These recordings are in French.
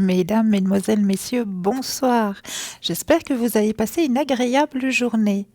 Mesdames, Mesdemoiselles, Messieurs, bonsoir. J'espère que vous avez passé une agréable journée.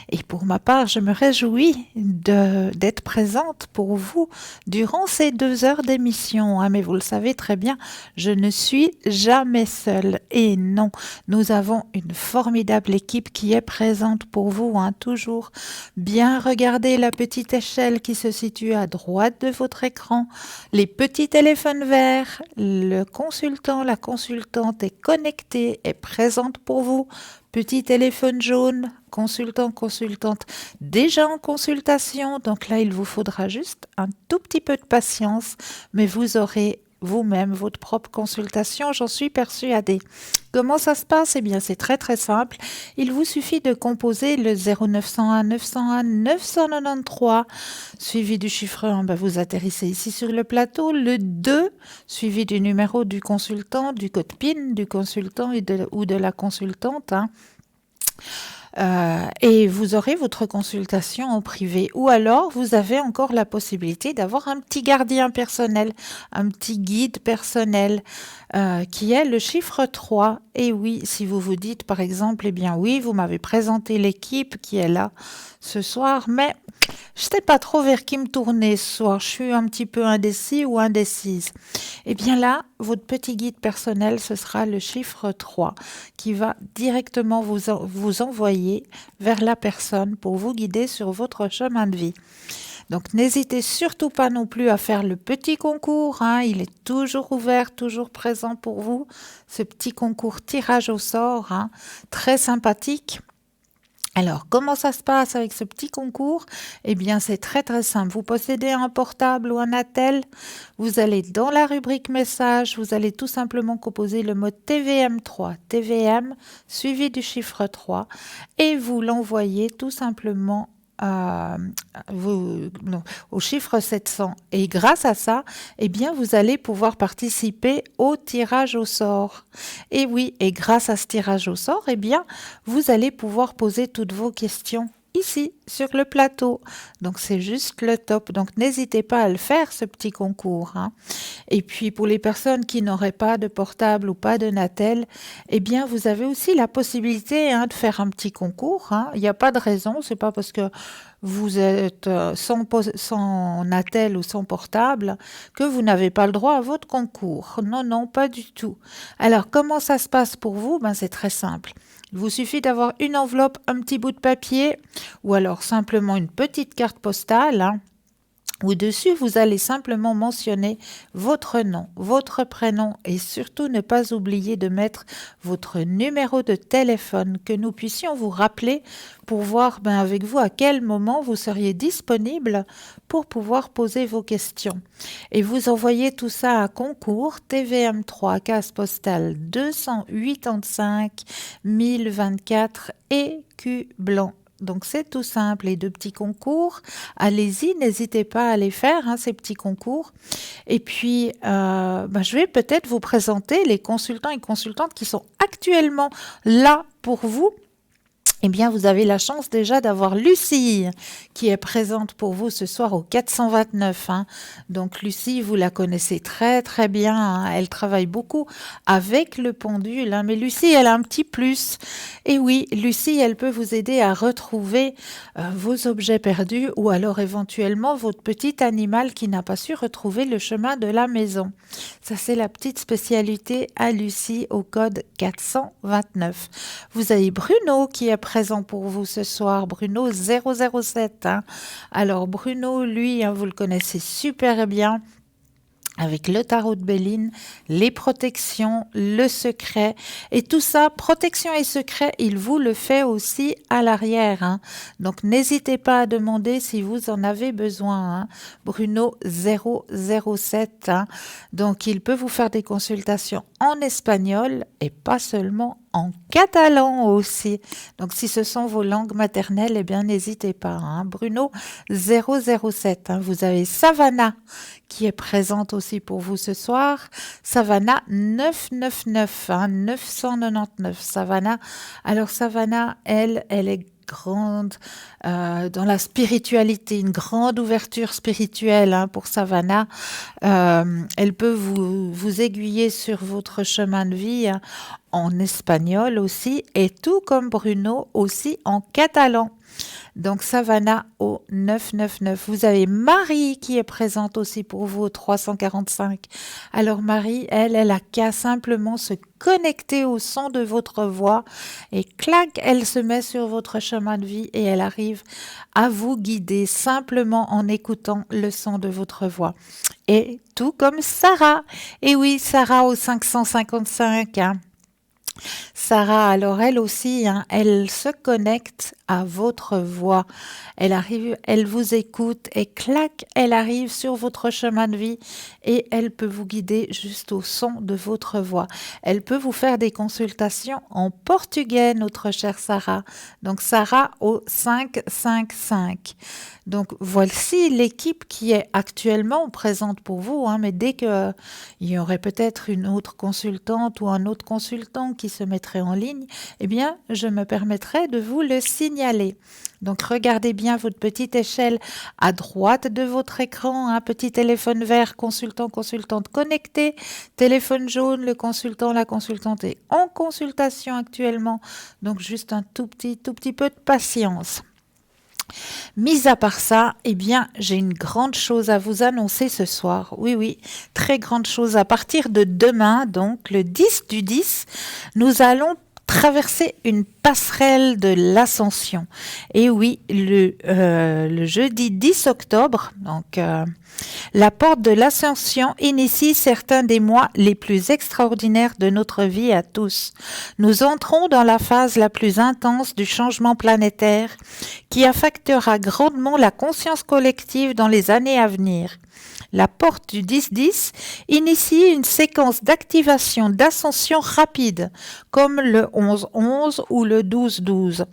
Et pour ma part, je me réjouis d'être présente pour vous durant ces 2 heures d'émission. Mais vous le savez très bien, je ne suis jamais seule. Et non, nous avons une formidable équipe qui est présente pour vous, toujours. Bien regarder la petite échelle qui se situe à droite de votre écran, les petits téléphones verts, le consultant, la consultante est connectée, est présente pour vous. Petit téléphone jaune, consultant, consultante, déjà en consultation. Donc là, il vous faudra juste un tout petit peu de patience, mais vous aurez vous-même votre propre consultation, j'en suis persuadée. Comment ça se passe? Eh bien, c'est très très simple. Il vous suffit de composer le 0901 901 993 suivi du chiffre 1. Vous atterrissez ici sur le plateau. Le 2 suivi du numéro du consultant, du code PIN du consultant ou de la consultante. Et vous aurez votre consultation en privé. Ou alors, vous avez encore la possibilité d'avoir un petit gardien personnel, un petit guide personnel qui est le chiffre 3. Et oui, si vous vous dites par exemple, eh bien oui, vous m'avez présenté l'équipe qui est là ce soir, mais je ne sais pas trop vers qui me tourner ce soir, je suis un petit peu indécis ou indécise. Eh bien là, votre petit guide personnel, ce sera le chiffre 3 qui va directement vous envoyer vers la personne pour vous guider sur votre chemin de vie. Donc n'hésitez surtout pas non plus à faire le petit concours, il est toujours ouvert, toujours présent pour vous, ce petit concours tirage au sort, très sympathique. Alors, comment ça se passe avec ce petit concours? Eh bien, c'est très très simple. Vous possédez un portable ou un attel, vous allez dans la rubrique message, vous allez tout simplement composer le mot TVM3, TVM suivi du chiffre 3 et vous l'envoyez tout simplement au chiffre 700. Et grâce à ça, eh bien, vous allez pouvoir participer au tirage au sort. Et oui, et grâce à ce tirage au sort, eh bien, vous allez pouvoir poser toutes vos questions ici, sur le plateau. Donc, c'est juste le top. Donc, n'hésitez pas à le faire, ce petit concours. Et puis, pour les personnes qui n'auraient pas de portable ou pas de Natel, eh bien, vous avez aussi la possibilité de faire un petit concours. Il n'y a pas de raison. C'est pas parce que vous êtes sans Natel ou sans portable que vous n'avez pas le droit à votre concours. Non, non, pas du tout. Alors, comment ça se passe pour vous? C'est très simple. Il vous suffit d'avoir une enveloppe, un petit bout de papier ou alors simplement une petite carte postale. Où dessus, vous allez simplement mentionner votre nom, votre prénom et surtout ne pas oublier de mettre votre numéro de téléphone, que nous puissions vous rappeler pour voir avec vous à quel moment vous seriez disponible pour pouvoir poser vos questions. Et vous envoyez tout ça à concours TVM3 case postale 285 1024 écus blancs. Donc c'est tout simple, les 2 petits concours, allez-y, n'hésitez pas à les faire, ces petits concours. Et puis, je vais peut-être vous présenter les consultants et consultantes qui sont actuellement là pour vous. Eh bien, vous avez la chance déjà d'avoir Lucie qui est présente pour vous ce soir au 429. Donc, Lucie, vous la connaissez très, très bien. Elle travaille beaucoup avec le pendule. Mais Lucie, elle a un petit plus. Et oui, Lucie, elle peut vous aider à retrouver vos objets perdus ou alors éventuellement votre petit animal qui n'a pas su retrouver le chemin de la maison. Ça, c'est la petite spécialité à Lucie au code 429. Vous avez Bruno qui est présent pour vous ce soir, Bruno 007. Alors Bruno, lui, vous le connaissez super bien. Avec le tarot de Béline, les protections, le secret. Et tout ça, protection et secret, il vous le fait aussi à l'arrière. Donc, n'hésitez pas à demander si vous en avez besoin. Bruno 007. Donc, il peut vous faire des consultations en espagnol et pas seulement en catalan aussi. Donc, si ce sont vos langues maternelles, eh bien, n'hésitez pas. Bruno 007. Vous avez Savannah qui est présente aussi pour vous ce soir. Savannah 999, 999. Savannah. Alors, Savannah, elle est dans la spiritualité, une grande ouverture spirituelle pour Savannah. Elle peut vous aiguiller sur votre chemin de vie en espagnol aussi, et tout comme Bruno aussi en catalan. Donc Savannah au 999. Vous avez Marie qui est présente aussi pour vous au 345. Alors Marie, elle a qu'à simplement se connecter au son de votre voix et clac, elle se met sur votre chemin de vie et elle arrive à vous guider simplement en écoutant le son de votre voix. Et tout comme Sarah. Et oui, Sarah au 555. Sarah, alors elle aussi, elle se connecte à votre voix. Elle arrive, elle vous écoute et clac, elle arrive sur votre chemin de vie et elle peut vous guider juste au son de votre voix. Elle peut vous faire des consultations en portugais, notre chère Sarah. Donc Sarah au 555. Donc voici l'équipe qui est actuellement présente pour vous, mais dès qu'il y aurait peut-être une autre consultante ou un autre consultant qui se mettrait en ligne, eh bien je me permettrai de vous le signaler. Donc regardez bien votre petite échelle à droite de votre écran, un petit téléphone vert, consultant, consultante connecté, téléphone jaune, le consultant, la consultante est en consultation actuellement, donc juste un tout petit peu de patience. Mis à part ça, eh bien, j'ai une grande chose à vous annoncer ce soir. Oui, très grande chose. À partir de demain, donc le 10 du 10, nous allons traverser une passerelle de l'ascension. Et oui, le jeudi 10 octobre, donc la porte de l'ascension initie certains des mois les plus extraordinaires de notre vie à tous. Nous entrons dans la phase la plus intense du changement planétaire qui affectera grandement la conscience collective dans les années à venir. La porte du 10-10 initie une séquence d'activation d'ascension rapide, comme le 11-11 ou le 12-12.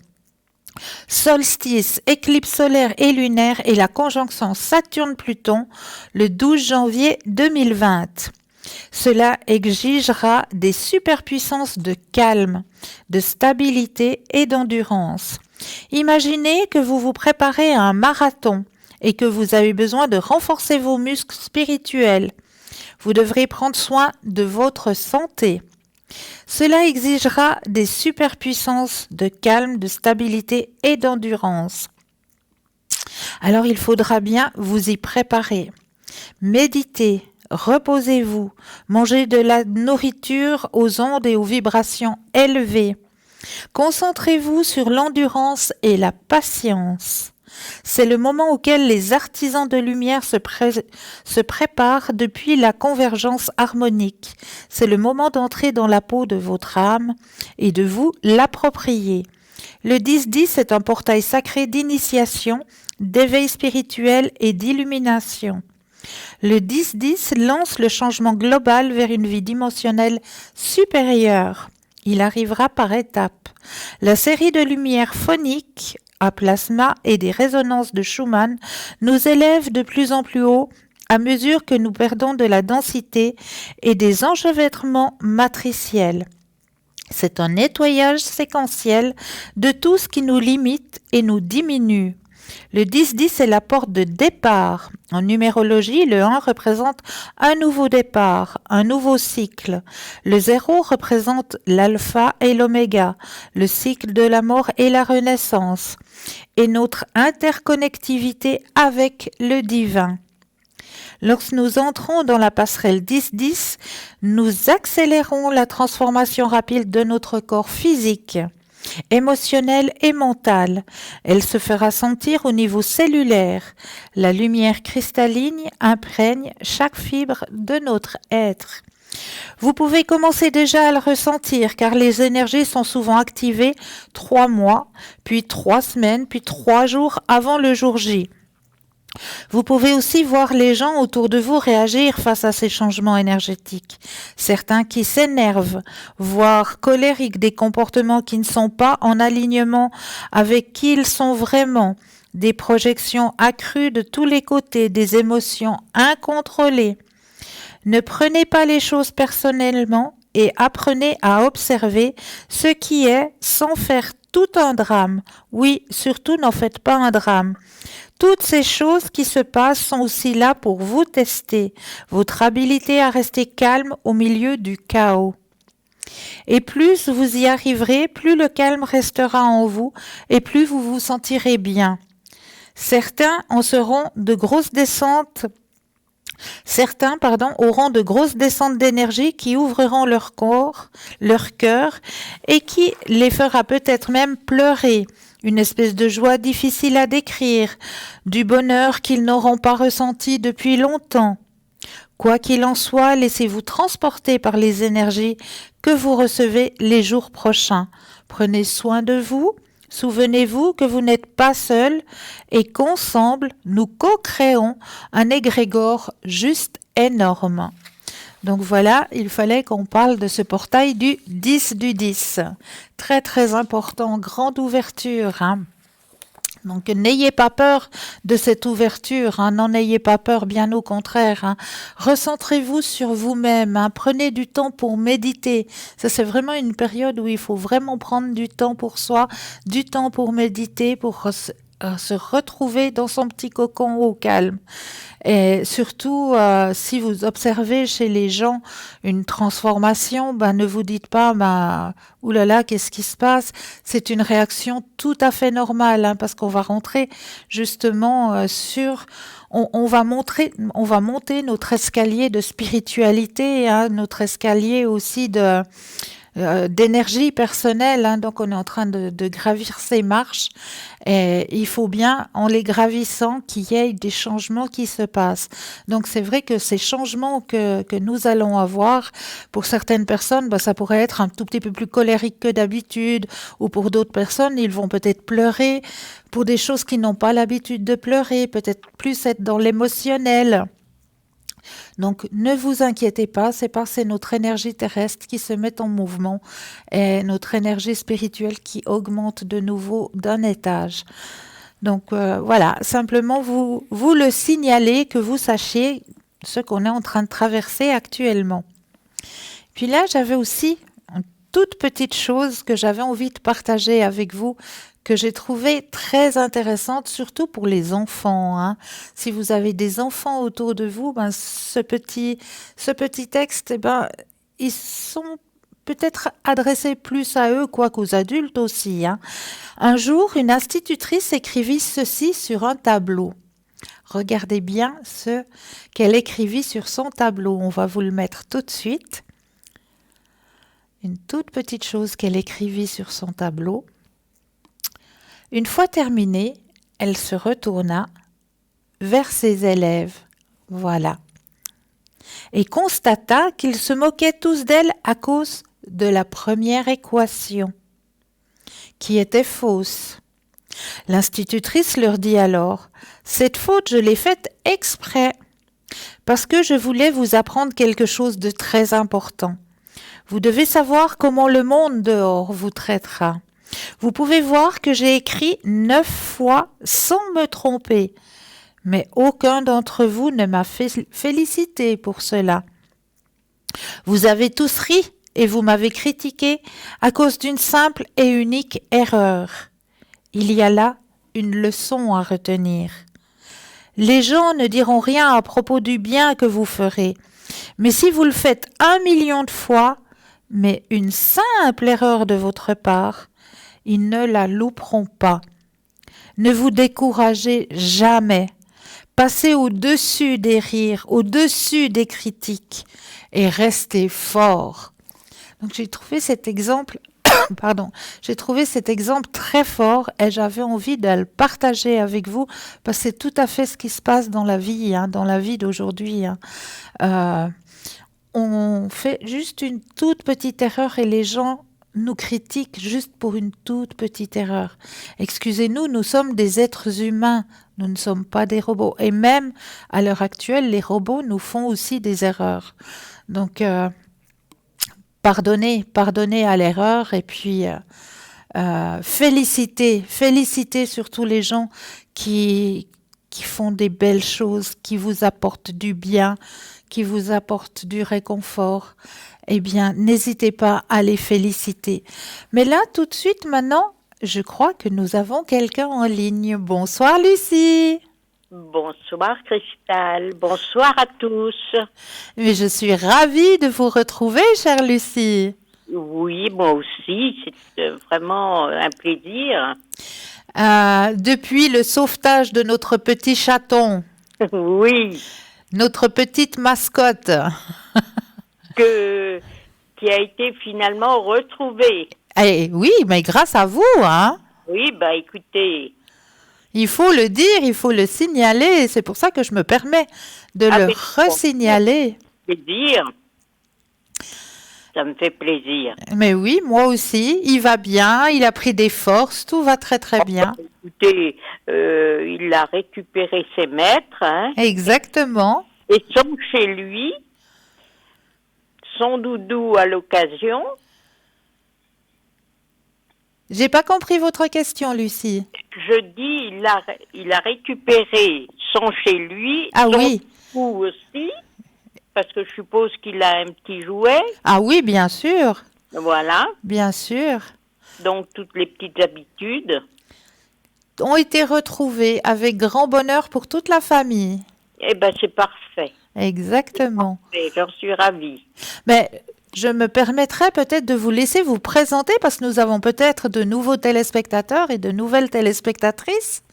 Solstice, éclipse solaire et lunaire et la conjonction Saturne-Pluton le 12 janvier 2020. Cela exigera des superpuissances de calme, de stabilité et d'endurance. Imaginez que vous vous préparez à un marathon et que vous avez besoin de renforcer vos muscles spirituels. Vous devrez prendre soin de votre santé. Cela exigera des superpuissances de calme, de stabilité et d'endurance. Alors il faudra bien vous y préparer. Méditez, reposez-vous, mangez de la nourriture aux ondes et aux vibrations élevées. Concentrez-vous sur l'endurance et la patience. C'est le moment auquel les artisans de lumière se préparent depuis la convergence harmonique. C'est le moment d'entrer dans la peau de votre âme et de vous l'approprier. Le 10-10 est un portail sacré d'initiation, d'éveil spirituel et d'illumination. Le 10-10 lance le changement global vers une vie dimensionnelle supérieure. Il arrivera par étapes. La série de lumières phoniques à plasma et des résonances de Schumann nous élève de plus en plus haut à mesure que nous perdons de la densité et des enchevêtrements matriciels. C'est un nettoyage séquentiel de tout ce qui nous limite et nous diminue. Le 10-10 est la porte de départ. En numérologie, le 1 représente un nouveau départ, un nouveau cycle. Le 0 représente l'alpha et l'oméga, le cycle de la mort et la renaissance, et notre interconnectivité avec le divin. Lorsque nous entrons dans la passerelle 10-10, nous accélérons la transformation rapide de notre corps physique, émotionnel et mental. Elle se fera sentir au niveau cellulaire. La lumière cristalline imprègne chaque fibre de notre être. Vous pouvez commencer déjà à le ressentir car les énergies sont souvent activées 3 mois, puis 3 semaines, puis 3 jours avant le jour J. Vous pouvez aussi voir les gens autour de vous réagir face à ces changements énergétiques. Certains qui s'énervent, voire colériques, des comportements qui ne sont pas en alignement avec qui ils sont vraiment, des projections accrues de tous les côtés, des émotions incontrôlées. Ne prenez pas les choses personnellement et apprenez à observer ce qui est sans faire tout un drame. Oui, surtout n'en faites pas un drame. Toutes ces choses qui se passent sont aussi là pour vous tester, votre habilité à rester calme au milieu du chaos. Et plus vous y arriverez, plus le calme restera en vous et plus vous vous sentirez bien. Certains auront de grosses descentes d'énergie qui ouvriront leur corps, leur cœur et qui les fera peut-être même pleurer. Une espèce de joie difficile à décrire, du bonheur qu'ils n'auront pas ressenti depuis longtemps. Quoi qu'il en soit, laissez-vous transporter par les énergies que vous recevez les jours prochains. Prenez soin de vous. Souvenez-vous que vous n'êtes pas seul et qu'ensemble, nous co-créons un égrégore juste énorme. Donc voilà, il fallait qu'on parle de ce portail du 10 du 10. Très très important, grande ouverture. Donc n'ayez pas peur de cette ouverture, n'en ayez pas peur, bien au contraire. Recentrez-vous sur vous-même, prenez du temps pour méditer. Ça c'est vraiment une période où il faut vraiment prendre du temps pour soi, du temps pour méditer, pour se retrouver dans son petit cocon au calme. Et surtout, si vous observez chez les gens une transformation, ne vous dites pas, oulala, qu'est-ce qui se passe? C'est une réaction tout à fait normale, parce qu'on va rentrer justement on va monter notre escalier de spiritualité, notre escalier aussi d'énergie personnelle, donc on est en train de gravir ces marches et il faut bien, en les gravissant, qu'il y ait des changements qui se passent. Donc c'est vrai que ces changements que nous allons avoir, pour certaines personnes, ça pourrait être un tout petit peu plus colérique que d'habitude, ou pour d'autres personnes, ils vont peut-être pleurer pour des choses qu'ils n'ont pas l'habitude de pleurer, peut-être plus être dans l'émotionnel. Donc ne vous inquiétez pas, c'est notre énergie terrestre qui se met en mouvement et notre énergie spirituelle qui augmente de nouveau d'un étage. Donc voilà, simplement vous le signalez, que vous sachiez ce qu'on est en train de traverser actuellement. Puis là, j'avais aussi une toute petite chose que j'avais envie de partager avec vous, que j'ai trouvé très intéressante, surtout pour les enfants. Si vous avez des enfants autour de vous, ce petit texte, ils sont peut-être adressés plus à eux, quoi qu'aux adultes aussi. Un jour, une institutrice écrivit ceci sur un tableau. Regardez bien ce qu'elle écrivit sur son tableau. On va vous le mettre tout de suite. Une toute petite chose qu'elle écrivit sur son tableau. Une fois terminée, elle se retourna vers ses élèves, voilà, et constata qu'ils se moquaient tous d'elle à cause de la première équation, qui était fausse. L'institutrice leur dit alors : « Cette faute, je l'ai faite exprès, parce que je voulais vous apprendre quelque chose de très important. Vous devez savoir comment le monde dehors vous traitera. Vous pouvez voir que j'ai écrit 9 fois sans me tromper, mais aucun d'entre vous ne m'a félicité pour cela. Vous avez tous ri et vous m'avez critiqué à cause d'une simple et unique erreur. Il y a là une leçon à retenir. Les gens ne diront rien à propos du bien que vous ferez, mais si vous le faites 1 million de fois, mais une simple erreur de votre part, ils ne la louperont pas. Ne vous découragez jamais. Passez au-dessus des rires, au-dessus des critiques et restez fort. » Donc j'ai trouvé cet exemple, très fort et j'avais envie de le partager avec vous parce que c'est tout à fait ce qui se passe dans la vie, dans la vie d'aujourd'hui. On fait juste une toute petite erreur et les gens nous critiquent juste pour une toute petite erreur. Excusez-nous, nous sommes des êtres humains, nous ne sommes pas des robots. Et même à l'heure actuelle, les robots nous font aussi des erreurs. Donc, pardonnez à l'erreur et puis félicitez surtout les gens qui font des belles choses, qui vous apportent du bien, qui vous apportent du réconfort. Eh bien, n'hésitez pas à les féliciter. Mais là, tout de suite, maintenant, je crois que nous avons quelqu'un en ligne. Bonsoir Lucie. Bonsoir Cristal, bonsoir à tous. Mais je suis ravie de vous retrouver, chère Lucie. Oui, moi aussi, c'est vraiment un plaisir. Depuis le sauvetage de notre petit chaton, Oui, notre petite mascotte. qui a été finalement retrouvé. Eh oui, mais grâce à vous, hein. Oui, bah écoutez, Il faut le dire, il faut le signaler. C'est pour ça que je me permets de le avec resignaler. plaisir, ça me fait plaisir. Mais oui, moi aussi. Il va bien, il a pris des forces, tout va très très bien. Écoutez, il a récupéré ses maîtres, hein, Exactement. et sont chez lui, son doudou à l'occasion. J'ai pas compris votre question, Lucie. Je dis, il a récupéré son chez lui, Ah son oui, doudou aussi, parce que je suppose qu'il a un petit jouet, ah oui, bien sûr, voilà. bien sûr. Donc toutes les petites habitudes. Ont été retrouvés avec grand bonheur pour toute la famille. Eh ben c'est parfait. Exactement. Et j'en suis ravie. Mais je me permettrais peut-être de vous laisser vous présenter parce que nous avons peut-être de nouveaux téléspectateurs et de nouvelles téléspectatrices.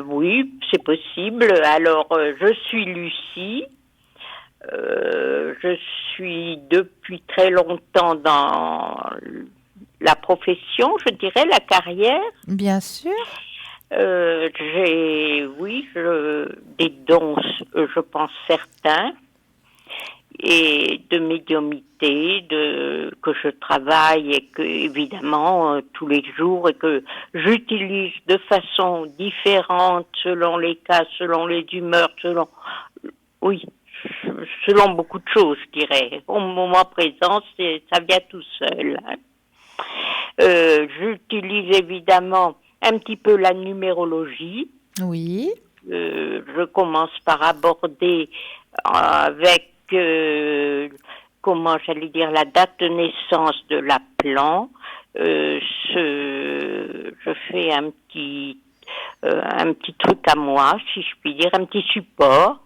Oui, c'est possible. Alors je suis Lucie. Je suis depuis très longtemps dans la profession, je dirais, la carrière. Bien sûr. Des dons, je pense certains, et de médiumnité, que je travaille et que évidemment tous les jours et que j'utilise de façon différente selon les cas, selon les humeurs, selon beaucoup de choses, je dirais. Au moment présent, ça vient tout seul. Hein. J'utilise évidemment un petit peu la numérologie. Oui. Je commence par aborder avec, comment j'allais dire, la date de naissance de l'appelant. Je fais un petit truc à moi, si je puis dire, un petit support,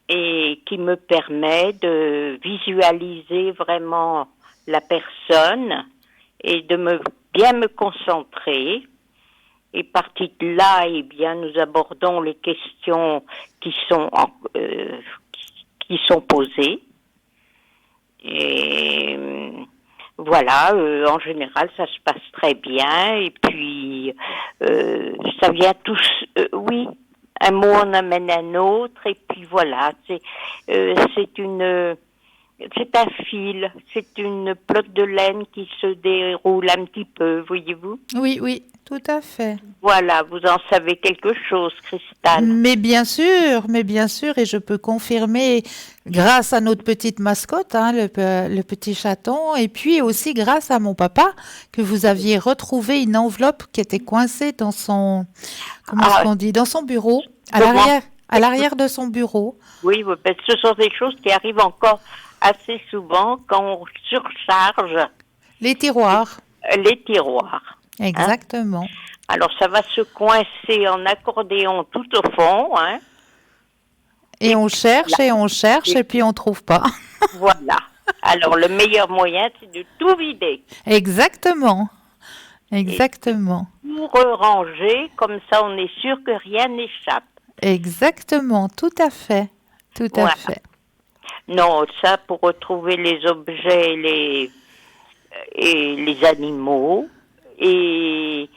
et qui me permet de visualiser vraiment la personne et de bien me concentrer. Et parti de là, eh bien, nous abordons les questions qui sont posées. Et voilà, en général, ça se passe très bien. Et puis, ça vient tous, oui, un mot en amène un autre. Et puis voilà, c'est un fil, c'est une pelote de laine qui se déroule un petit peu, voyez-vous? Oui, oui, tout à fait. Voilà, vous en savez quelque chose, Cristal. Mais bien sûr, et je peux confirmer grâce à notre petite mascotte, hein, le petit chaton, et puis aussi grâce à mon papa, que vous aviez retrouvé une enveloppe qui était coincée dans son, comment est-ce qu'on dit, dans son bureau, à l'arrière de son bureau. Oui, parce que ce sont des choses qui arrivent encore assez souvent quand on surcharge Les tiroirs. les tiroirs. Exactement. Hein? Alors, ça va se coincer en accordéon tout au fond. Hein? Et on cherche, et puis on trouve pas. Voilà. Alors, le meilleur moyen, c'est de tout vider. Exactement. Exactement. Tout ranger, comme ça, on est sûr que rien n'échappe. Exactement, tout à fait. Tout à fait. Non, ça, pour retrouver les objets et les animaux. Et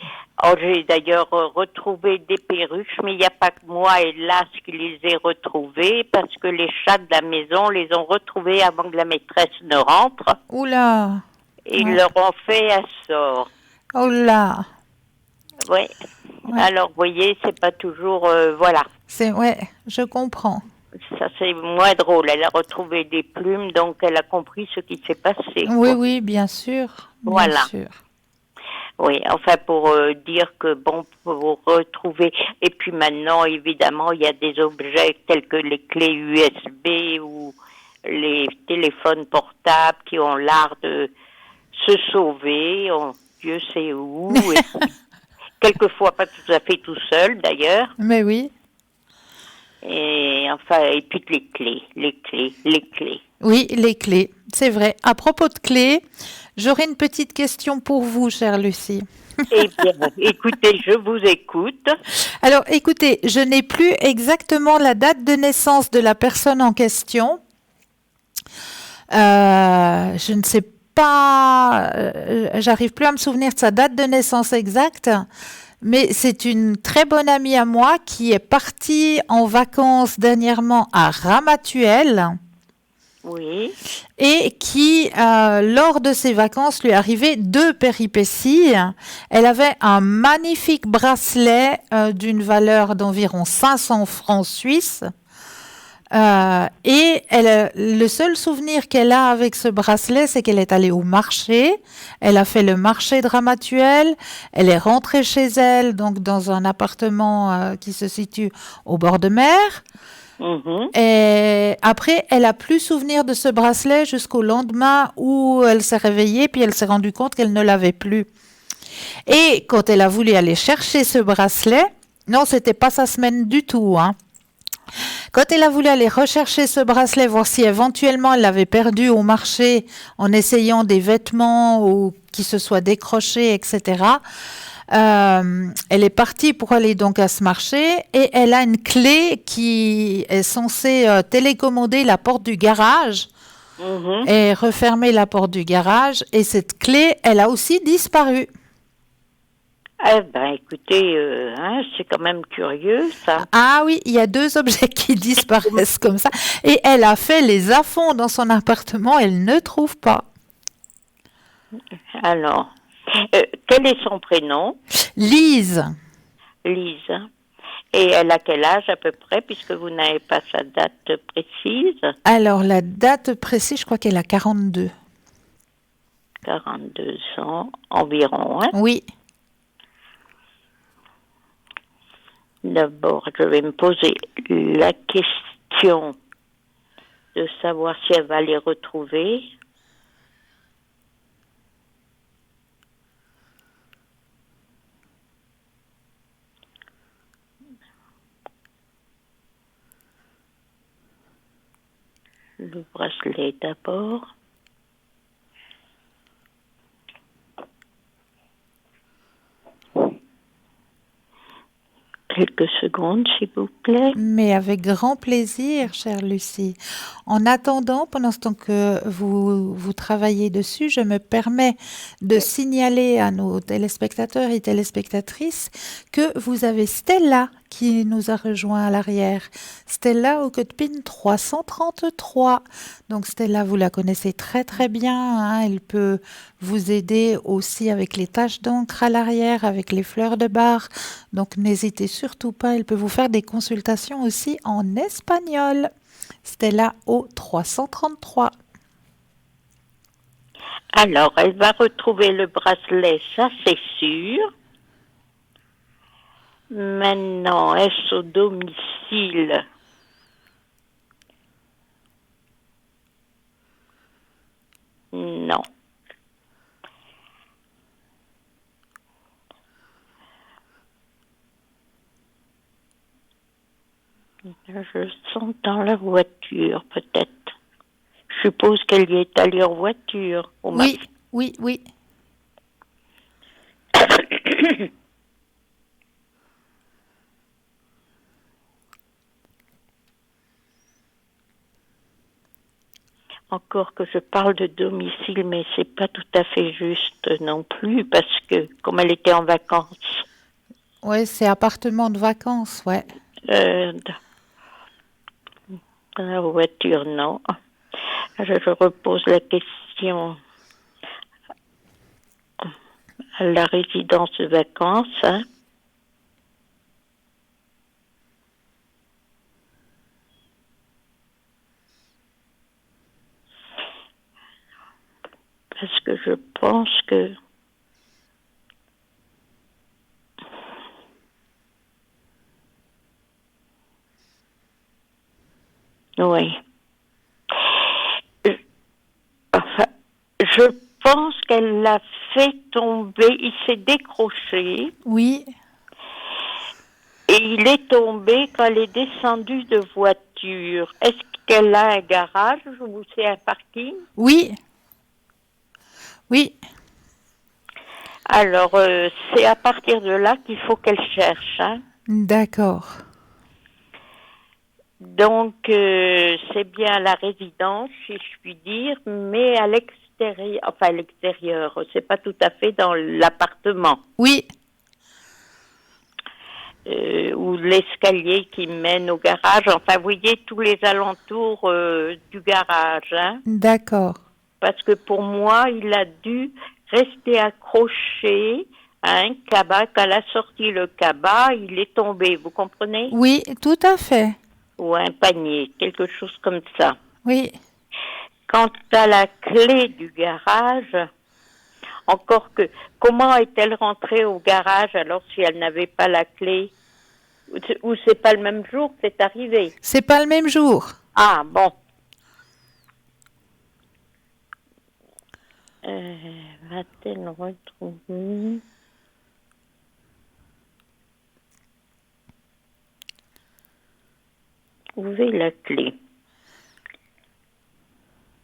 j'ai d'ailleurs retrouvé des perruches, mais il n'y a pas que moi, hélas, qui les ai retrouvées, parce que les chats de la maison les ont retrouvées avant que la maîtresse ne rentre. Oula! Et ils leur ont fait un sort. Oh là! Ouais. Alors, vous voyez, c'est pas toujours... voilà. Ouais, je comprends. Ça, c'est moins drôle. Elle a retrouvé des plumes, donc elle a compris ce qui s'est passé. Oui, oui, bien sûr. Bien sûr. Oui, enfin, pour dire que, bon, pour retrouver... Et puis maintenant, évidemment, il y a des objets tels que les clés USB ou les téléphones portables qui ont l'art de se sauver. Dieu sait où. Et quelquefois pas tout à fait tout seul d'ailleurs. Mais oui. Et enfin, et puis les clés. Oui, les clés, c'est vrai. À propos de clés, j'aurais une petite question pour vous, chère Lucie. Eh bien, écoutez, je vous écoute. Alors, écoutez, je n'ai plus exactement la date de naissance de la personne en question. Je ne sais pas, j'arrive plus à me souvenir de sa date de naissance exacte, mais c'est une très bonne amie à moi qui est partie en vacances dernièrement à Ramatuelle. Oui. Et qui, lors de ses vacances, lui arrivait deux péripéties. Elle avait un magnifique bracelet d'une valeur d'environ 500 francs suisses. Et le seul souvenir qu'elle a avec ce bracelet, c'est qu'elle est allée au marché. Elle a fait le marché de Ramatuelle. Elle est rentrée chez elle, donc dans un appartement qui se situe au bord de mer. Mhm. Et après, elle a plus souvenir de ce bracelet jusqu'au lendemain où elle s'est réveillée, puis elle s'est rendue compte qu'elle ne l'avait plus. Et quand elle a voulu aller chercher ce bracelet, non, c'était pas sa semaine du tout, hein. Quand elle a voulu aller rechercher ce bracelet, voir si éventuellement elle l'avait perdu au marché en essayant des vêtements ou qui se soient décrochés, etc. Elle est partie pour aller donc à ce marché et elle a une clé qui est censée télécommander la porte du garage Mhm. et refermer la porte du garage. Et cette clé, elle a aussi disparu. Eh ben, écoutez, hein, c'est quand même curieux, ça. Ah oui, il y a deux objets qui disparaissent comme ça. Et elle a fait les affonds dans son appartement, elle ne trouve pas. Alors, quel est son prénom? Lise. Lise. Et elle a quel âge à peu près, puisque vous n'avez pas sa date précise? Alors, la date précise, je crois qu'elle a 42. 42 ans environ, hein? Oui. D'abord, je vais me poser la question de savoir si elle va les retrouver. Le bracelet d'abord. Quelques secondes, s'il vous plaît. Mais avec grand plaisir, chère Lucie. En attendant, pendant ce temps que vous travaillez dessus, je me permets de signaler à nos téléspectateurs et téléspectatrices que vous avez Stella qui nous a rejoint à l'arrière. Stella au code PIN 333. Donc Stella, vous la connaissez très très bien, hein. Elle peut vous aider aussi avec les taches d'encre à l'arrière, avec les fleurs de bar. Donc n'hésitez surtout pas, elle peut vous faire des consultations aussi en espagnol. Stella au 333. Alors, elle va retrouver le bracelet, ça c'est sûr. Maintenant, est-ce au domicile? Non. Je sens dans la voiture, peut-être. Je suppose qu'elle y est allée en voiture. Oui, oui, oui. Encore que je parle de domicile, mais c'est pas tout à fait juste non plus, parce que comme elle était en vacances, Ouais, c'est appartement de vacances, ouais. dans la voiture, non. Je repose la question à la résidence de vacances, hein. Parce que je pense que oui. Enfin, je pense qu'elle l'a fait tomber. Il s'est décroché Oui, et il est tombé quand elle est descendue de voiture. Est-ce qu'elle a un garage ou c'est un parking? oui, oui. Alors, c'est à partir de là qu'il faut qu'elle cherche, hein. D'accord. Donc, c'est bien la résidence, si je puis dire, mais à l'extérieur, enfin à l'extérieur, c'est pas tout à fait dans l'appartement, Oui, ou l'escalier qui mène au garage. Enfin, vous voyez tous les alentours du garage, hein, d'accord. parce que pour moi, il a dû rester accroché à un cabas. Quand elle a sorti le cabas, il est tombé, vous comprenez? Oui, tout à fait. Ou un panier, quelque chose comme ça. Oui. Quant à la clé du garage, encore que, comment est-elle rentrée au garage alors si elle n'avait pas la clé? Ou c'est pas le même jour que c'est arrivé? C'est pas le même jour. Ah, bon. Va-t-elle retrouver? Où est la clé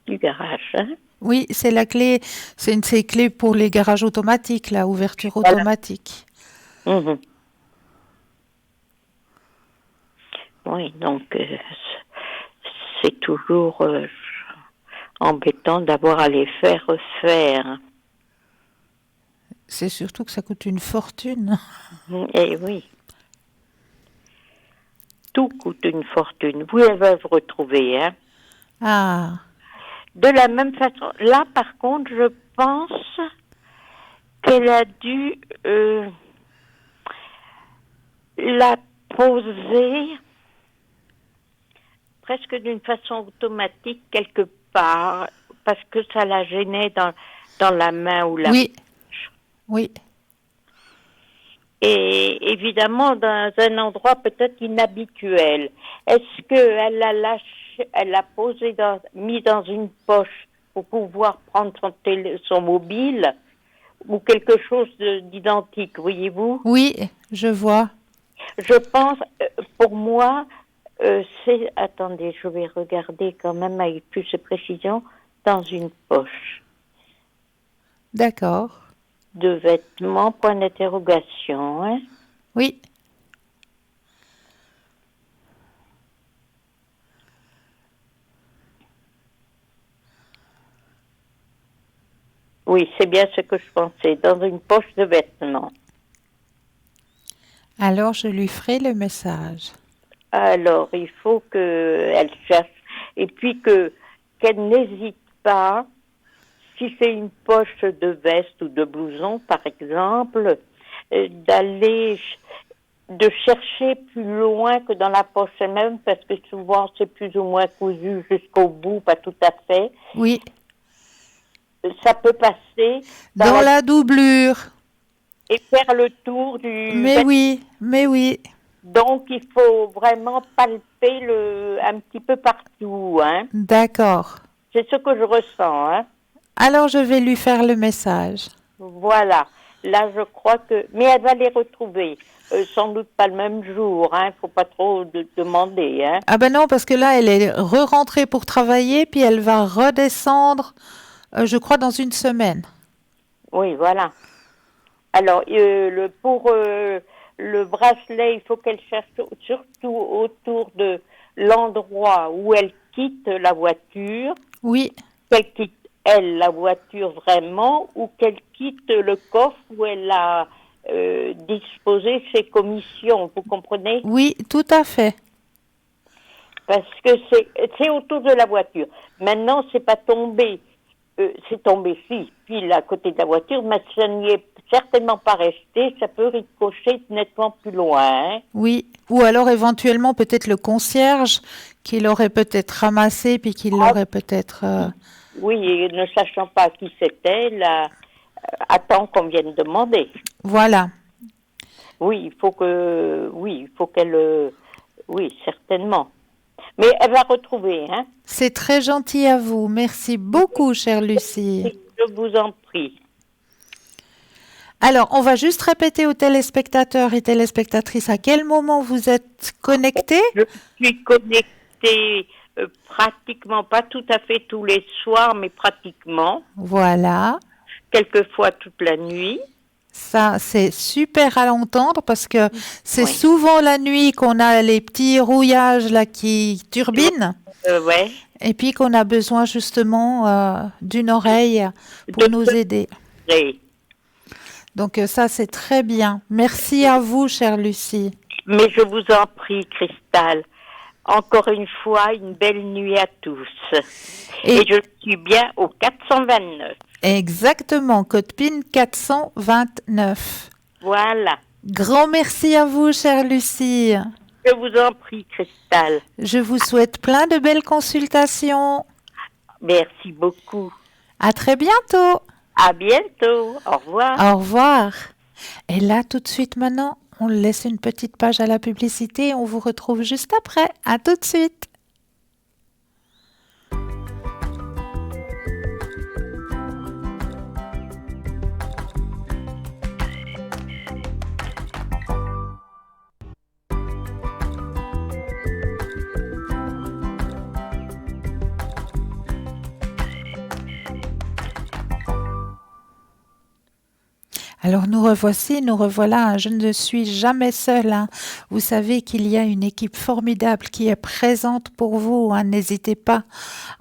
du garage, hein? Oui, c'est la clé. C'est une ces clés pour les garages automatiques, la ouverture Voilà. automatique. Mhm. Oui, donc c'est toujours embêtant d'avoir à les faire refaire. C'est surtout que ça coûte une fortune. Eh oui, tout coûte une fortune. Vous les avez retrouvés, hein. Ah, De la même façon, là par contre, je pense qu'elle a dû la poser presque d'une façon automatique quelque part, parce que ça la gênait dans la main ou la... oui, oui, Et évidemment, dans un endroit peut-être inhabituel. Est-ce qu'elle l'a lâché, elle l'a posé mis dans une poche pour pouvoir prendre son mobile ou quelque chose d'identique, voyez-vous? oui, je vois. Je pense, pour moi, attendez, je vais regarder quand même avec plus de précision, dans une poche D'accord. de vêtements, point d'interrogation, hein. Oui, Oui, c'est bien ce que je pensais, dans une poche de vêtements. alors je lui ferai le message. Alors, il faut qu'elle cherche, et puis qu'elle n'hésite pas, si c'est une poche de veste ou de blouson, par exemple, de chercher plus loin que dans la poche elle-même, parce que souvent c'est plus ou moins cousu jusqu'au bout, pas tout à fait. Oui, Ça peut passer dans la doublure. et faire le tour du Mais vêtement. oui, mais oui. Donc il faut vraiment palper un petit peu partout, hein. D'accord. C'est ce que je ressens, hein. Alors je vais lui faire le message. Voilà. Là, je crois que... Mais elle va les retrouver. Sans doute pas le même jour, hein. Faut pas trop demander, hein. Ah ben non, parce que là, elle est re-rentrée pour travailler, puis elle va redescendre, je crois, dans une semaine. Oui, voilà. Alors, pour le bracelet, il faut qu'elle cherche surtout autour de l'endroit où elle quitte la voiture, Oui, qu'elle quitte, elle, la voiture vraiment, ou qu'elle quitte le coffre où elle a disposé ses commissions, vous comprenez? oui, tout à fait. Parce que c'est autour de la voiture. Maintenant, c'est pas tombé. C'est tombé, si, pile à côté de la voiture, mais ça n'y est certainement pas resté. Ça peut ricocher nettement plus loin, hein. Oui. Ou alors éventuellement peut-être le concierge qui l'aurait peut-être ramassé, puis qui Ah, l'aurait peut-être... oui, et ne sachant pas qui c'était, là, attend qu'on vienne demander. Voilà. Oui, il faut qu'elle, oui, certainement. Mais elle va retrouver, hein. C'est très gentil à vous. Merci beaucoup, chère Lucie. Je Je vous en prie. Alors, on va juste répéter aux téléspectateurs et téléspectatrices à quel moment vous êtes connectés. Je suis connectée pratiquement, pas tout à fait tous les soirs, mais pratiquement. Voilà. Quelquefois toute la nuit. Ça, c'est super à l'entendre parce que c'est Oui. souvent la nuit qu'on a les petits rouillages là qui turbinent Ouais. et puis qu'on a besoin justement d'une oreille pour nous aider. Et- Donc ça, c'est très bien. Merci à vous, chère Lucie. Mais je vous en prie, Cristal. Encore une fois, une belle nuit à tous. Et je suis bien au 429. Exactement, code PIN 429. Voilà. Grand merci à vous, chère Lucie. Je vous en prie, Cristal. Je vous souhaite plein de belles consultations. Merci beaucoup. À très bientôt. À bientôt. Au revoir. Au revoir. Et là, tout de suite maintenant, on laisse une petite page à la publicité et on vous retrouve juste après. À tout de suite. Alors nous revoici, nous revoilà. Je ne suis jamais seule. Vous savez qu'il y a une équipe formidable qui est présente pour vous. N'hésitez pas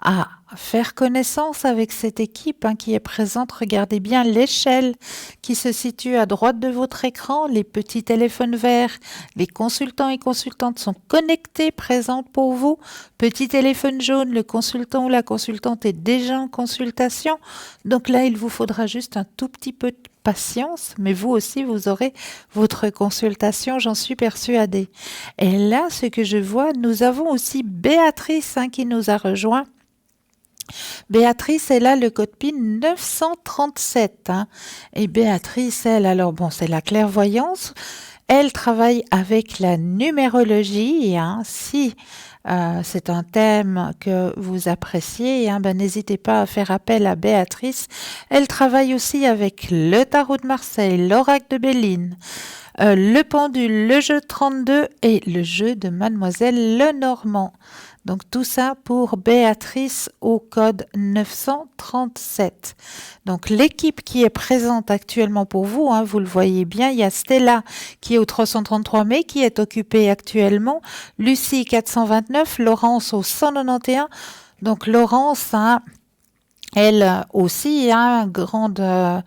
à faire connaissance avec cette équipe qui est présente. Regardez bien l'échelle qui se situe à droite de votre écran. Les petits téléphones verts, les consultants et consultantes sont connectés, présents pour vous. Petit téléphone jaune, le consultant ou la consultante est déjà en consultation. Donc là, il vous faudra juste un tout petit peu de patience, mais vous aussi, vous aurez votre consultation, j'en suis persuadée. Et là, ce que je vois, nous avons aussi Béatrice qui nous a rejoint. Béatrice, elle a le code PIN 937. Et Béatrice, elle, alors bon, c'est la clairvoyance. Elle travaille avec la numérologie. Si c'est un thème que vous appréciez, n'hésitez pas à faire appel à Béatrice. Elle travaille aussi avec le tarot de Marseille, l'oracle de Béline, le pendule, le jeu 32 et le jeu de Mademoiselle Lenormand. Donc tout ça pour Béatrice au code 937. Donc l'équipe qui est présente actuellement pour vous, vous le voyez bien, il y a Stella qui est au 333 mai, qui est occupée actuellement, Lucie 429, Laurence au 191. Donc Laurence, elle aussi, grande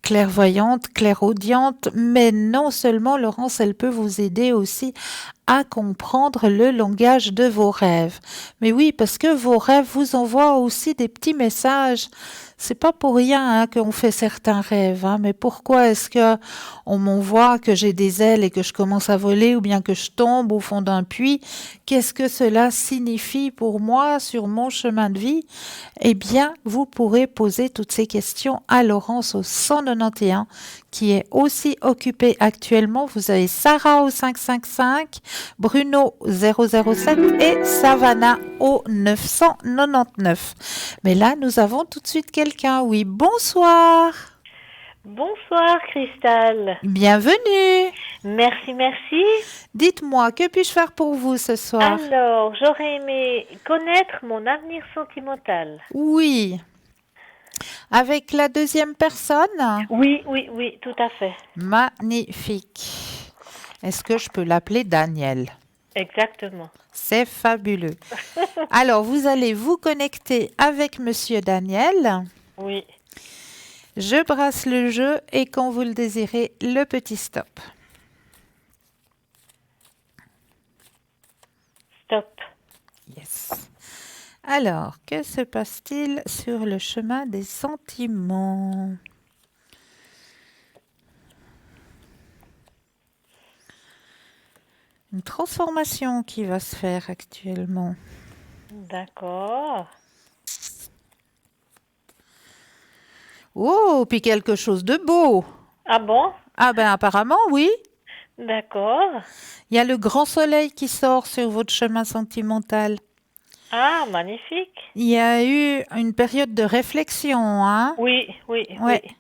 clairvoyante, clairaudiente, mais non seulement Laurence, elle peut vous aider aussi à comprendre le langage de vos rêves. Mais oui, parce que vos rêves vous envoient aussi des petits messages. C'est pas pour rien qu'on fait certains rêves, mais pourquoi est-ce que on m'envoie que j'ai des ailes et que je commence à voler ou bien que je tombe au fond d'un puits? Qu'est-ce que cela signifie pour moi sur mon chemin de vie? Eh bien, vous pourrez poser toutes ces questions à Laurence au 191 qui est aussi occupée actuellement. Vous avez Sarah au 555, Bruno 007 et Savannah au 999. Mais là, nous avons tout de suite quelqu'un. Oui, bonsoir. Bonsoir Cristal. Bienvenue. Merci, merci. Dites-moi, que puis-je faire pour vous ce soir? Alors, j'aurais aimé connaître mon avenir sentimental. Oui. Avec la deuxième personne? Oui, tout à fait. Magnifique. Est-ce que je peux l'appeler Daniel? Exactement. C'est fabuleux. Alors, vous allez vous connecter avec Monsieur Daniel. Oui. Je brasse le jeu et quand vous le désirez, le petit stop. Stop. Yes. Alors, que se passe-t-il sur le chemin des sentiments? Une transformation qui va se faire actuellement. D'accord. Oh, puis quelque chose de beau. Ah bon? Ah ben apparemment, oui. D'accord. Il y a le grand soleil qui sort sur votre chemin sentimental. Ah, magnifique. Il y a eu une période de réflexion, hein? Oui, oui, Ouais, oui.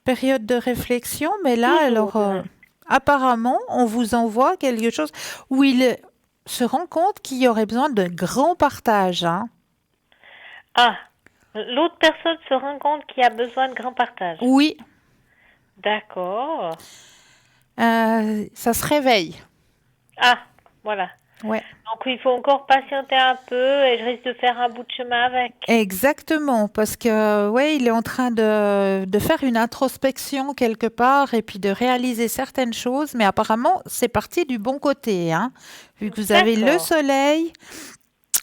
période de réflexion, mais là, Toujours. alors, apparemment, on vous envoie quelque chose où il se rend compte qu'il y aurait besoin de grands partages, hein? Ah, l'autre personne se rend compte qu'il y a besoin de grand partage. Oui, D'accord. ça se réveille. Ah, voilà. Ouais, Donc il faut encore patienter un peu et je risque de faire un bout de chemin avec. exactement, parce que ouais, il est en train de faire une introspection quelque part et puis de réaliser certaines choses, mais apparemment, c'est parti du bon côté, hein. Vu que vous avez le D'accord. soleil,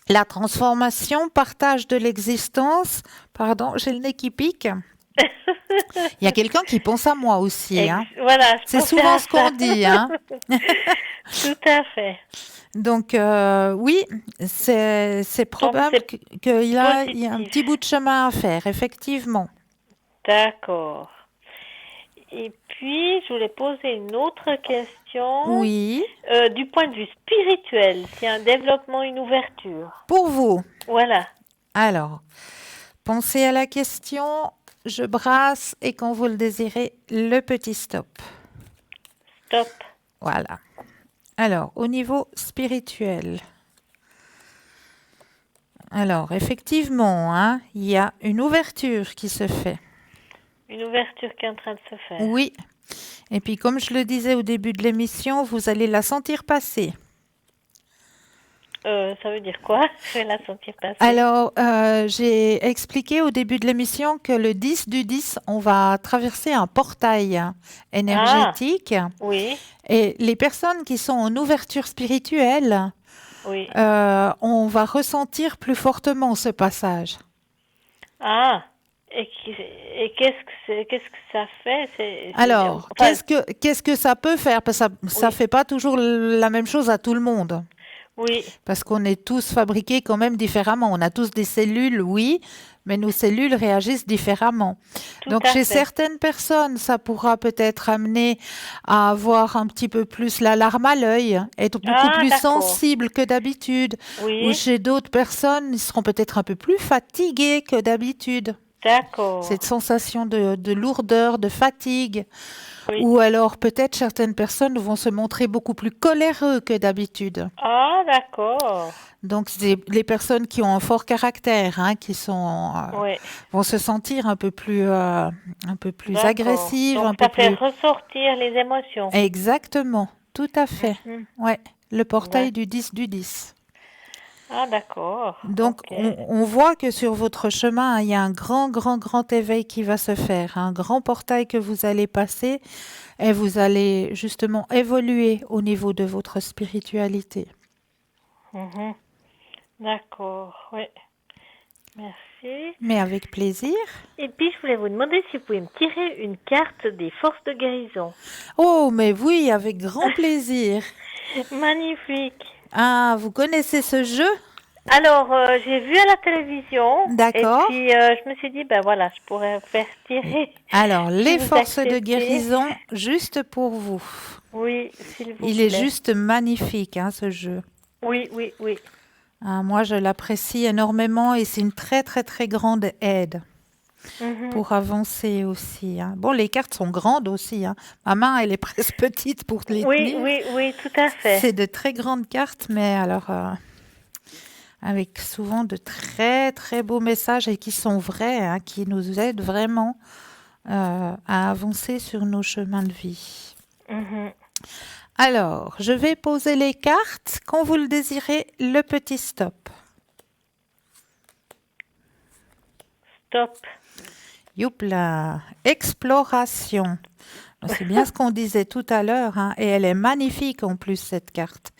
la transformation, partage de l'existence. Pardon, j'ai le nez qui pique. Il y a quelqu'un qui pense à moi aussi, hein. Voilà, je C'est pensais souvent à ce qu'on ça. dit, hein. Tout à fait. Donc, oui, c'est Donc probable c'est il y a un positif. petit bout de chemin à faire, effectivement. D'accord. Et puis, je voulais poser une autre question. Oui, Du point de vue spirituel, c'est un développement, une ouverture. pour vous. Voilà. Alors, pensez à la question, je brasse et quand vous le désirez, le petit stop. Stop. Voilà. Alors, au niveau spirituel. Alors, effectivement, hein, il y a une ouverture qui se fait. Une ouverture qui est en train de se faire. Oui. Et puis, comme je le disais au début de l'émission, vous allez la sentir passer. Ça veut dire quoi? Je vais la sentir passer. Alors, j'ai expliqué au début de l'émission que le 10 du 10, on va traverser un portail énergétique. Oui, Et les personnes qui sont en ouverture spirituelle, oui. on va ressentir plus fortement ce passage. Ah, et qu'est-ce que ça fait? Alors, Enfin, qu'est-ce que ça peut faire? Parce que ça oui, fait pas toujours la même chose à tout le monde. oui, Parce qu'on est tous fabriqués quand même différemment. On a tous des cellules, oui, mais nos cellules réagissent différemment. tout Donc, à chez fait. certaines personnes, ça pourra peut-être amener à avoir un petit peu plus la larme à l'œil, être beaucoup Ah, plus d'accord. sensible que d'habitude. Ou Oui, chez d'autres personnes, ils seront peut-être un peu plus fatigués que d'habitude. d'accord. Cette sensation de lourdeur, de fatigue. Oui. Ou alors peut-être certaines personnes vont se montrer beaucoup plus coléreux que d'habitude. Ah, d'accord. Donc c'est les personnes qui ont un fort caractère, hein, Oui, vont se sentir un peu plus d'accord. agressives, Donc un peu ça fait plus... ressortir les émotions. Exactement, tout à fait. Mhm. Ouais, le portail D'ac- du 10 du 10. Ah, d'accord. Donc, Ok. on voit que sur votre chemin, il y a un grand, grand, grand éveil qui va se faire, un grand portail que vous allez passer et vous allez justement évoluer au niveau de votre spiritualité. Mhm. D'accord. Oui. Merci. Mais avec plaisir. Et puis, je voulais vous demander si vous pouvez me tirer une carte des forces de guérison. Oh, mais oui, avec grand plaisir. Magnifique. Ah, vous connaissez ce jeu? Alors, j'ai vu à la télévision D'accord. et puis je me suis dit, ben voilà, je pourrais faire tirer Alors, si les vous forces de acceptez. guérison, juste pour vous. Oui, s'il vous Il est plaît. juste magnifique, hein, ce jeu. Oui, oui, oui. Ah, moi, je l'apprécie énormément et c'est une très, très, très grande aide Mhm. pour avancer aussi, hein. Bon, les cartes sont grandes aussi, hein. Ma main, elle est presque petite pour les Oui, tenir. oui, oui, tout à fait. C'est de très grandes cartes, mais alors, avec souvent de très, très beaux messages et qui sont vrais, hein, qui nous aident vraiment à avancer sur nos chemins de vie. Mhm. Alors, je vais poser les cartes. Quand vous le désirez, le petit stop. Stop. Youpla, exploration. C'est bien ce qu'on disait tout à l'heure, hein, et elle est magnifique en plus, cette carte.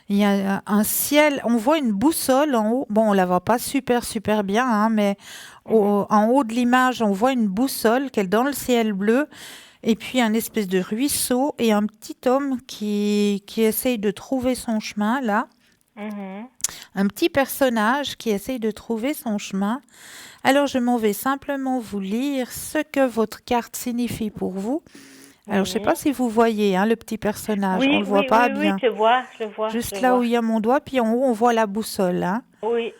Il y a un ciel, on voit une boussole en haut. Bon, on la voit pas super, super bien, hein, mais en haut de l'image, on voit une boussole qui est dans le ciel bleu, et puis un espèce de ruisseau et un petit homme qui essaye de trouver son chemin, là. Mhm. Un petit personnage qui essaye de trouver son chemin. Alors, je m'en vais simplement vous lire ce que votre carte signifie pour vous. Alors, je ne sais Oui. pas si vous voyez, hein, le petit personnage. Oui, On ne le voit oui, pas oui, bien. oui, je vois, Juste je là vois. où il y a mon doigt, puis en haut, on voit la boussole, hein. Oui,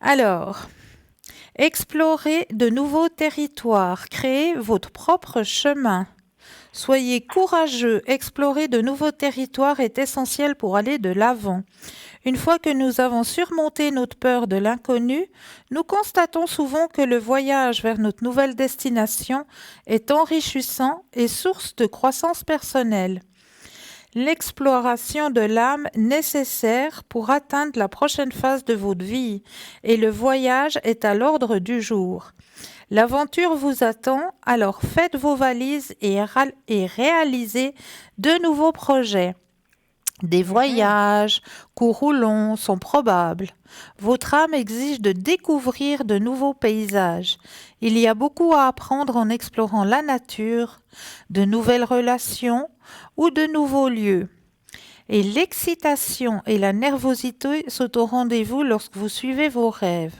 Alors, explorez de nouveaux territoires, créez votre propre chemin. Soyez courageux, explorer de nouveaux territoires est essentiel pour aller de l'avant. Une fois que nous avons surmonté notre peur de l'inconnu, nous constatons souvent que le voyage vers notre nouvelle destination est enrichissant et source de croissance personnelle. L'exploration de l'âme nécessaire pour atteindre la prochaine phase de votre vie et le voyage est à l'ordre du jour. L'aventure vous attend, alors faites vos valises et réalisez de nouveaux projets. Des voyages, courts ou longs, sont probables. Votre âme exige de découvrir de nouveaux paysages. Il y a beaucoup à apprendre en explorant la nature, de nouvelles relations ou de nouveaux lieux. Et l'excitation et la nervosité sont au rendez-vous lorsque vous suivez vos rêves.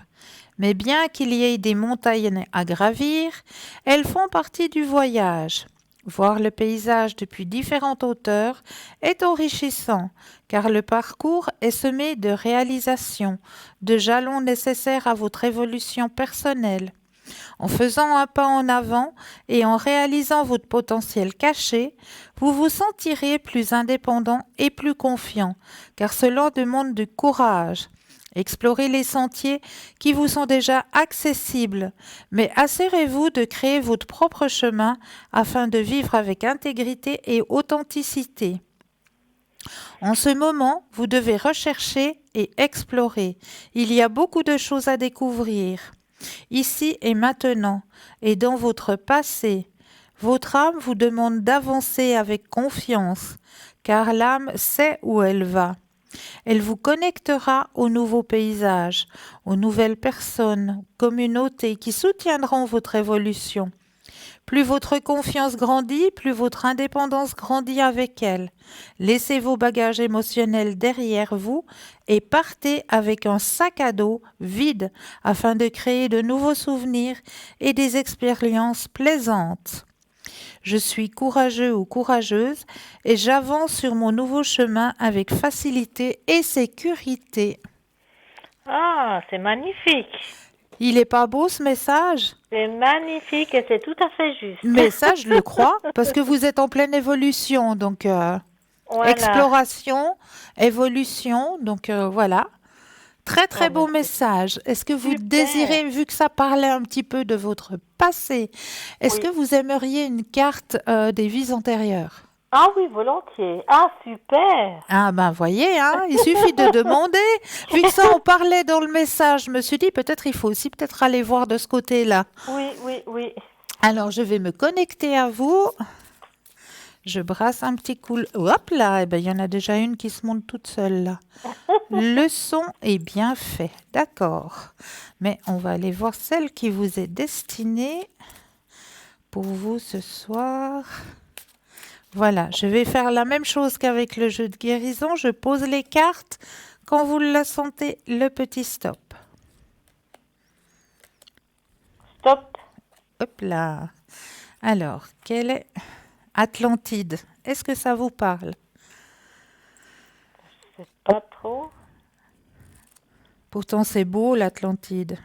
Mais bien qu'il y ait des montagnes à gravir, elles font partie du voyage. Voir le paysage depuis différentes hauteurs est enrichissant, car le parcours est semé de réalisations, de jalons nécessaires à votre évolution personnelle. En faisant un pas en avant et en réalisant votre potentiel caché, vous vous sentirez plus indépendant et plus confiant, car cela demande du courage. Explorez les sentiers qui vous sont déjà accessibles, mais assurez-vous de créer votre propre chemin afin de vivre avec intégrité et authenticité. En ce moment, vous devez rechercher et explorer. Il y a beaucoup de choses à découvrir. Ici et maintenant, et dans votre passé, votre âme vous demande d'avancer avec confiance, car l'âme sait où elle va. Elle vous connectera aux nouveaux paysages, aux nouvelles personnes, communautés qui soutiendront votre évolution. Plus votre confiance grandit, plus votre indépendance grandit avec elle. Laissez vos bagages émotionnels derrière vous et partez avec un sac à dos vide afin de créer de nouveaux souvenirs et des expériences plaisantes. Je suis courageux ou courageuse et j'avance sur mon nouveau chemin avec facilité et sécurité. Ah, c'est magnifique. Il est pas beau ce message? C'est magnifique et c'est tout à fait juste. Mais ça, je le crois, parce que vous êtes en pleine évolution. Donc, Voilà. exploration, évolution. Donc, voilà. Très, très Oh, beau mais message. Est-ce que vous super. désirez, vu que ça parlait un petit peu de votre passé, est-ce Oui. que vous aimeriez une carte des vies antérieures? Ah oui, volontiers. Ah, super. Ah ben voyez, hein, il suffit de demander. Vu que ça on parlait dans le message, je me suis dit peut-être il faut aussi peut-être aller voir de ce côté-là. Oui, oui, oui. Alors je vais me connecter à vous. Je brasse un petit coup. Hop là, eh ben, il y en a déjà une qui se monte toute seule là. Le son est bien fait, d'accord. Mais on va aller voir celle qui vous est destinée pour vous ce soir. Voilà, je vais faire la même chose qu'avec le jeu de guérison. Je pose les cartes. Quand vous le sentez, le petit stop. Stop. Hop là. Alors, quelle est Atlantide? Est-ce que ça vous parle? C'est pas trop. Pourtant, c'est beau l'Atlantide.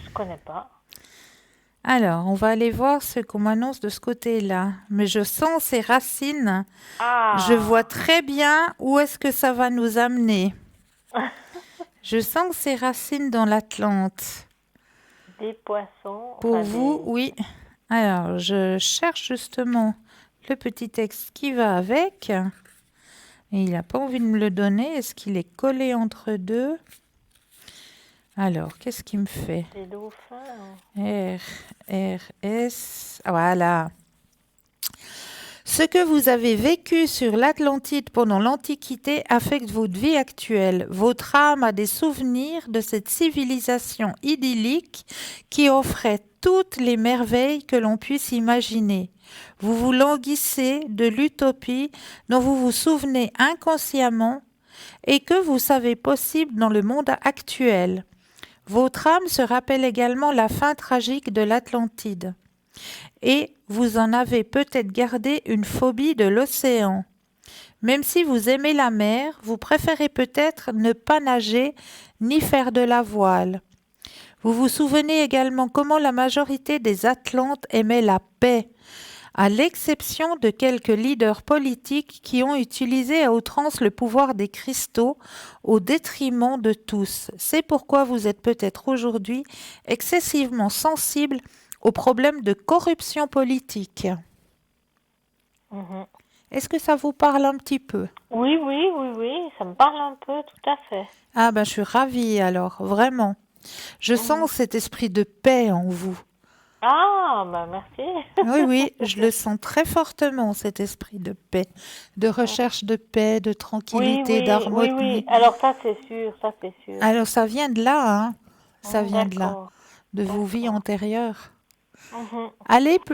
Je connais pas. Alors, on va aller voir ce qu'on m'annonce de ce côté-là. Mais je sens ces racines. Ah. Je vois très bien où est-ce que ça va nous amener. Je sens ces racines dans l'Atlante. Des poissons. Pour enfin, vous, oui. Alors, je cherche justement le petit texte qui va avec. Et il n'a pas envie de me le donner. Est-ce qu'il est collé entre deux? Alors, qu'est-ce qu'il me fait? Des dauphins. S. Voilà. Ce que vous avez vécu sur l'Atlantide pendant l'Antiquité affecte votre vie actuelle. Votre âme a des souvenirs de cette civilisation idyllique qui offrait toutes les merveilles que l'on puisse imaginer. Vous vous languissez de l'utopie dont vous vous souvenez inconsciemment et que vous savez possible dans le monde actuel. Votre âme se rappelle également la fin tragique de l'Atlantide. Et vous en avez peut-être gardé une phobie de l'océan. Même si vous aimez la mer, vous préférez peut-être ne pas nager ni faire de la voile. Vous vous souvenez également comment la majorité des Atlantes aimaient la paix, à l'exception de quelques leaders politiques qui ont utilisé à outrance le pouvoir des cristaux au détriment de tous. C'est pourquoi vous êtes peut-être aujourd'hui excessivement sensible aux problèmes de corruption politique. Mhm. Est-ce que ça vous parle un petit peu? Oui, oui, oui, oui, ça me parle un peu, tout à fait. Ah ben je suis ravie alors, vraiment. Je Mhm. sens cet esprit de paix en vous. Ah, bah merci. Oui, oui, je le sens très fortement, cet esprit de paix, de recherche de paix, de Oui, tranquillité, oui, oui, oui. d'harmonie. Alors ça, c'est sûr, ça, c'est sûr. Alors ça vient de là, hein? Ça vient de là, D'accord, de vos vies d'accord. antérieures. Mhm.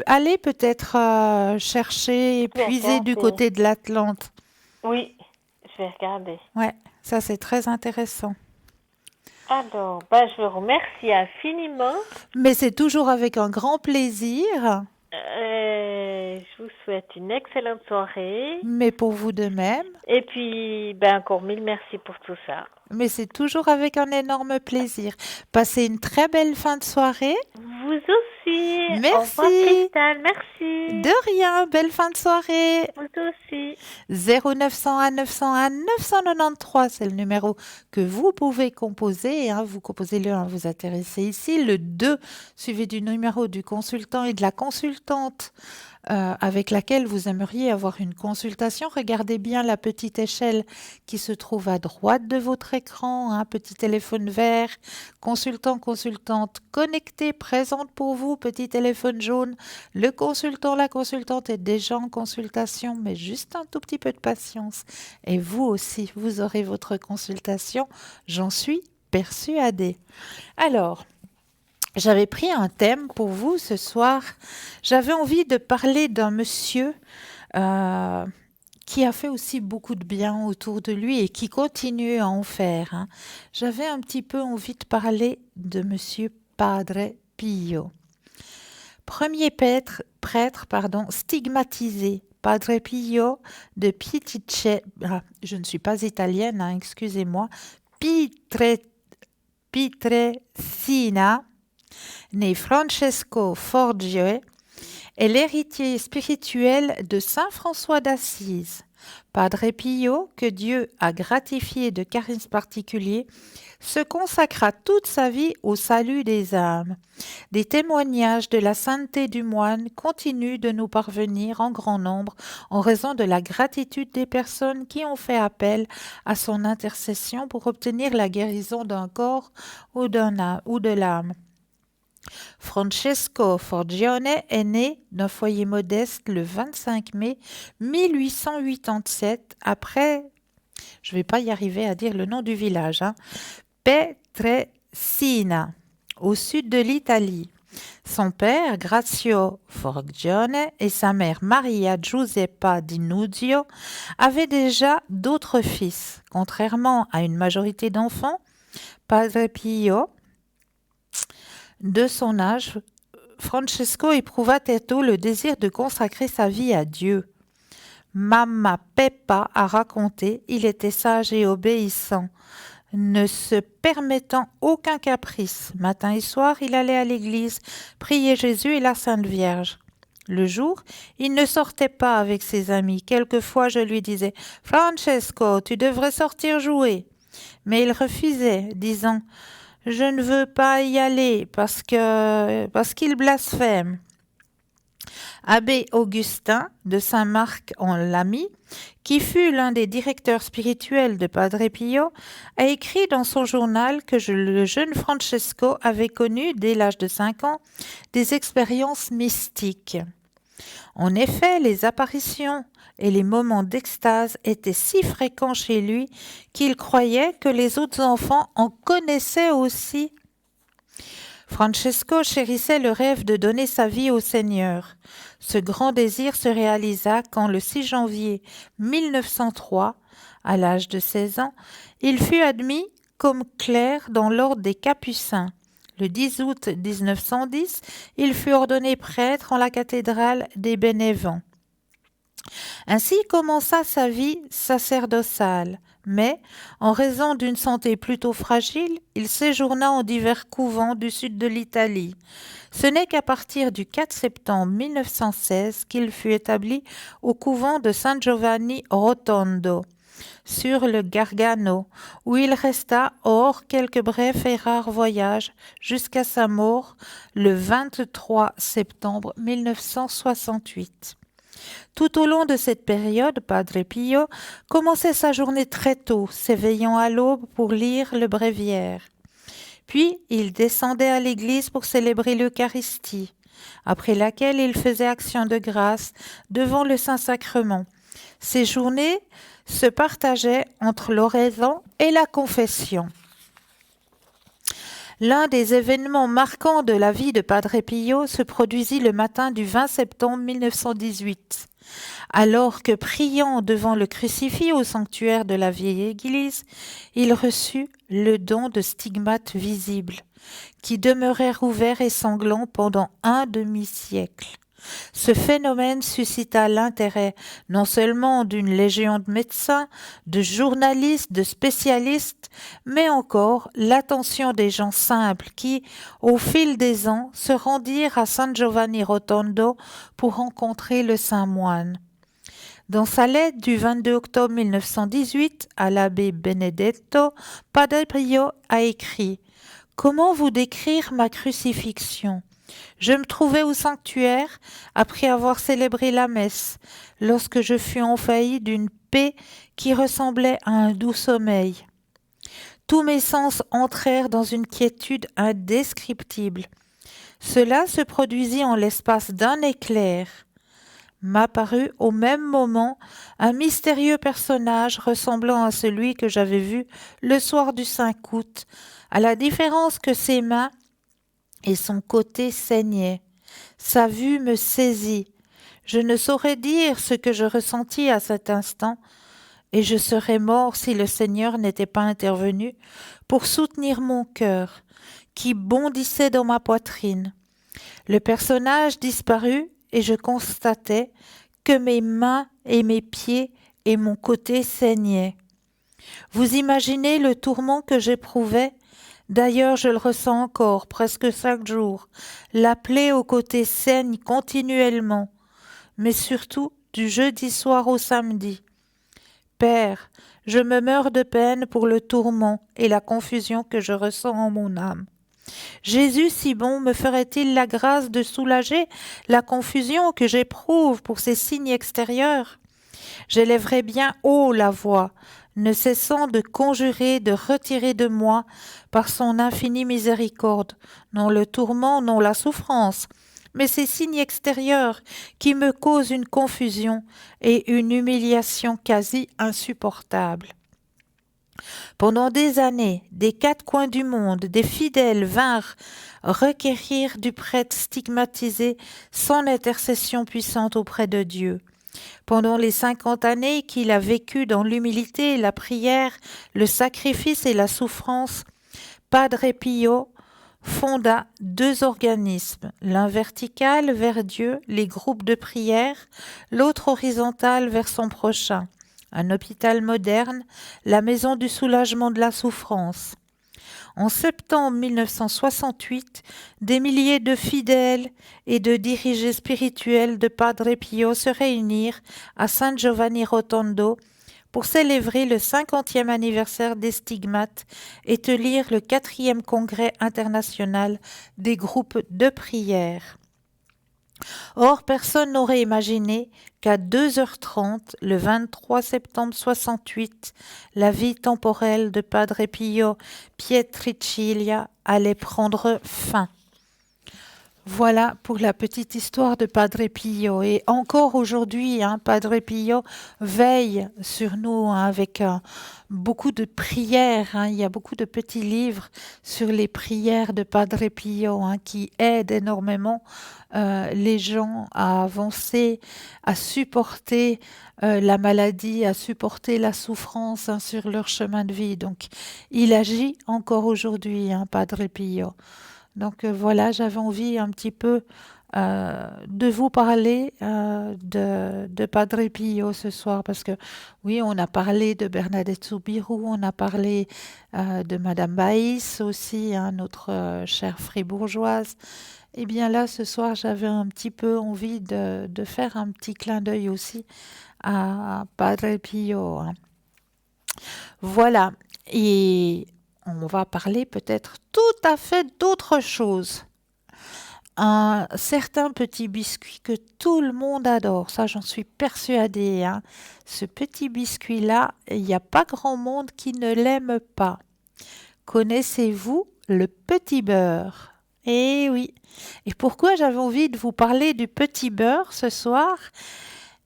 Allez peut-être chercher, Je vais puiser du regarder. côté de l'Atlante. Oui, je vais regarder. Ouais, ça c'est très intéressant. Alors, bah, je vous remercie infiniment. Mais c'est toujours avec un grand plaisir, Je vous souhaite une excellente soirée. mais pour vous de même. Et puis, ben, encore mille merci pour tout ça. Mais c'est toujours avec un énorme plaisir. Passez une très belle fin de soirée. Vous aussi. Au revoir, Merci. Cristal. Merci. De rien, belle fin de soirée. Vous aussi. 0901 901 993, c'est le numéro que vous pouvez composer. Hein. Vous composez le 1, vous intéressez ici. Le 2, suivi du numéro du consultant et de la consultante avec laquelle vous aimeriez avoir une consultation. Regardez bien la petite échelle qui se trouve à droite de votre écran. Un petit téléphone vert, consultant, consultante connecté, présente pour vous. Petit téléphone jaune, le consultant, la consultante est déjà en consultation, mais juste un tout petit peu de patience. Et vous aussi, vous aurez votre consultation, j'en suis persuadée. Alors, j'avais pris un thème pour vous ce soir. J'avais envie de parler d'un monsieur qui a fait aussi beaucoup de bien autour de lui et qui continue à en faire. Hein. J'avais un petit peu envie de parler de monsieur Padre Pio. Premier prêtre, stigmatisé, Padre Pio de Pietice, je ne suis pas italienne, hein, excusez-moi, Pitresina, né Francesco Forgio, est l'héritier spirituel de Saint François d'Assise. Padre Pio, que Dieu a gratifié de charisme particulier, se consacra toute sa vie au salut des âmes. Des témoignages de la sainteté du moine continuent de nous parvenir en grand nombre en raison de la gratitude des personnes qui ont fait appel à son intercession pour obtenir la guérison d'un corps ou de l'âme. Francesco Forgione est né d'un foyer modeste le 25 mai 1887 après, je ne vais pas y arriver à dire le nom du village, Petresina, au sud de l'Italie. Son père, Grazio Forgione, et sa mère, Maria Giuseppa di Nuzio, avaient déjà d'autres fils. Contrairement à une majorité d'enfants, Padre Pio, de son âge, Francesco éprouva très tôt le désir de consacrer sa vie à Dieu. Mamma Peppa a raconté, il était sage et obéissant, ne se permettant aucun caprice. Matin et soir, il allait à l'église, prier Jésus et la Sainte Vierge. Le jour, il ne sortait pas avec ses amis. Quelquefois, je lui disais « Francesco, tu devrais sortir jouer ». Mais il refusait, disant « Je ne veux pas y aller parce qu'il blasphème ». Abbé Augustin de Saint-Marc en Lamy, qui fut l'un des directeurs spirituels de Padre Pio, a écrit dans son journal que le jeune Francesco avait connu, dès l'âge de 5 ans, des expériences mystiques. En effet, les apparitions et les moments d'extase étaient si fréquents chez lui qu'il croyait que les autres enfants en connaissaient aussi. Francesco chérissait le rêve de donner sa vie au Seigneur. Ce grand désir se réalisa quand, le 6 janvier 1903, à l'âge de 16 ans, il fut admis comme clerc dans l'ordre des Capucins. Le 10 août 1910, il fut ordonné prêtre en la cathédrale des Bénévents. Ainsi commença sa vie sacerdotale. Mais, en raison d'une santé plutôt fragile, il séjourna en divers couvents du sud de l'Italie. Ce n'est qu'à partir du 4 septembre 1916 qu'il fut établi au couvent de San Giovanni Rotondo, sur le Gargano, où il resta hors quelques brefs et rares voyages jusqu'à sa mort le 23 septembre 1968. Tout au long de cette période, Padre Pio commençait sa journée très tôt, s'éveillant à l'aube pour lire le bréviaire. Puis, il descendait à l'église pour célébrer l'Eucharistie, après laquelle il faisait action de grâce devant le Saint-Sacrement. Ces journées se partageaient entre l'oraison et la confession. L'un des événements marquants de la vie de Padre Pio se produisit le matin du 20 septembre 1918. Alors que, priant devant le crucifix au sanctuaire de la vieille église, il reçut le don de stigmates visibles, qui demeurèrent ouverts et sanglants pendant un demi-siècle. Ce phénomène suscita l'intérêt non seulement d'une légion de médecins, de journalistes, de spécialistes, mais encore l'attention des gens simples qui, au fil des ans, se rendirent à San Giovanni Rotondo pour rencontrer le saint moine. Dans sa lettre du 22 octobre 1918 à l'abbé Benedetto, Padre Pio a écrit « Comment vous décrire ma crucifixion ? Je me trouvais au sanctuaire après avoir célébré la messe, lorsque je fus envahi d'une paix qui ressemblait à un doux sommeil. Tous mes sens entrèrent dans une quiétude indescriptible. Cela se produisit en l'espace d'un éclair. M'apparut au même moment un mystérieux personnage ressemblant à celui que j'avais vu le soir du 5 août, à la différence que ses mains et son côté saignaient. Sa vue me saisit. Je ne saurais dire ce que je ressentis à cet instant, et je serais mort si le Seigneur n'était pas intervenu pour soutenir mon cœur, qui bondissait dans ma poitrine. Le personnage disparut, et je constatai que mes mains et mes pieds et mon côté saignaient. Vous imaginez le tourment que j'éprouvais ? D'ailleurs, je le ressens encore, presque chaque jour. La plaie au côté saigne continuellement, mais surtout du jeudi soir au samedi. Père, je me meurs de peine pour le tourment et la confusion que je ressens en mon âme. Jésus, si bon, me ferait-il la grâce de soulager la confusion que j'éprouve pour ces signes extérieurs ? J'élèverai bien haut la voix, ne cessant de conjurer de retirer de moi, par son infinie miséricorde, non le tourment, non la souffrance, mais ces signes extérieurs qui me causent une confusion et une humiliation quasi insupportables. Pendant des années, des quatre coins du monde, des fidèles vinrent requérir du prêtre stigmatisé son intercession puissante auprès de Dieu. Pendant les 50 années qu'il a vécu dans l'humilité, la prière, le sacrifice et la souffrance, Padre Pio fonda 2 organismes, l'un vertical vers Dieu, les groupes de prière, l'autre horizontal vers son prochain. Un hôpital moderne, la maison du soulagement de la souffrance. En septembre 1968, des milliers de fidèles et de dirigés spirituels de Padre Pio se réunirent à San Giovanni Rotondo pour célébrer le 50e anniversaire des stigmates et tenir le 4e congrès international des groupes de prière. Or, personne n'aurait imaginé qu'à 2h30, le 23 septembre 68, la vie temporelle de Padre Pio Pietriciglia allait prendre fin. Voilà pour la petite histoire de Padre Pio. Et encore aujourd'hui, Padre Pio veille sur nous avec beaucoup de prières. Il y a beaucoup de petits livres sur les prières de Padre Pio qui aident énormément les gens à avancer, à supporter la maladie, à supporter la souffrance sur leur chemin de vie. Donc, il agit encore aujourd'hui, Padre Pio. Donc voilà, j'avais envie un petit peu de vous parler de Padre Pio ce soir parce que oui, on a parlé de Bernadette Soubirous, on a parlé de Madame Baïs aussi, hein, notre chère fribourgeoise. Eh bien là, ce soir, j'avais un petit peu envie de faire un petit clin d'œil aussi à Padre Pio, hein. Voilà, et on va parler peut-être tout à fait d'autre chose. Un certain petit biscuit que tout le monde adore, ça j'en suis persuadée, hein. Ce petit biscuit-là, il n'y a pas grand monde qui ne l'aime pas. Connaissez-vous le petit beurre? Eh oui. Et pourquoi j'avais envie de vous parler du petit beurre ce soir?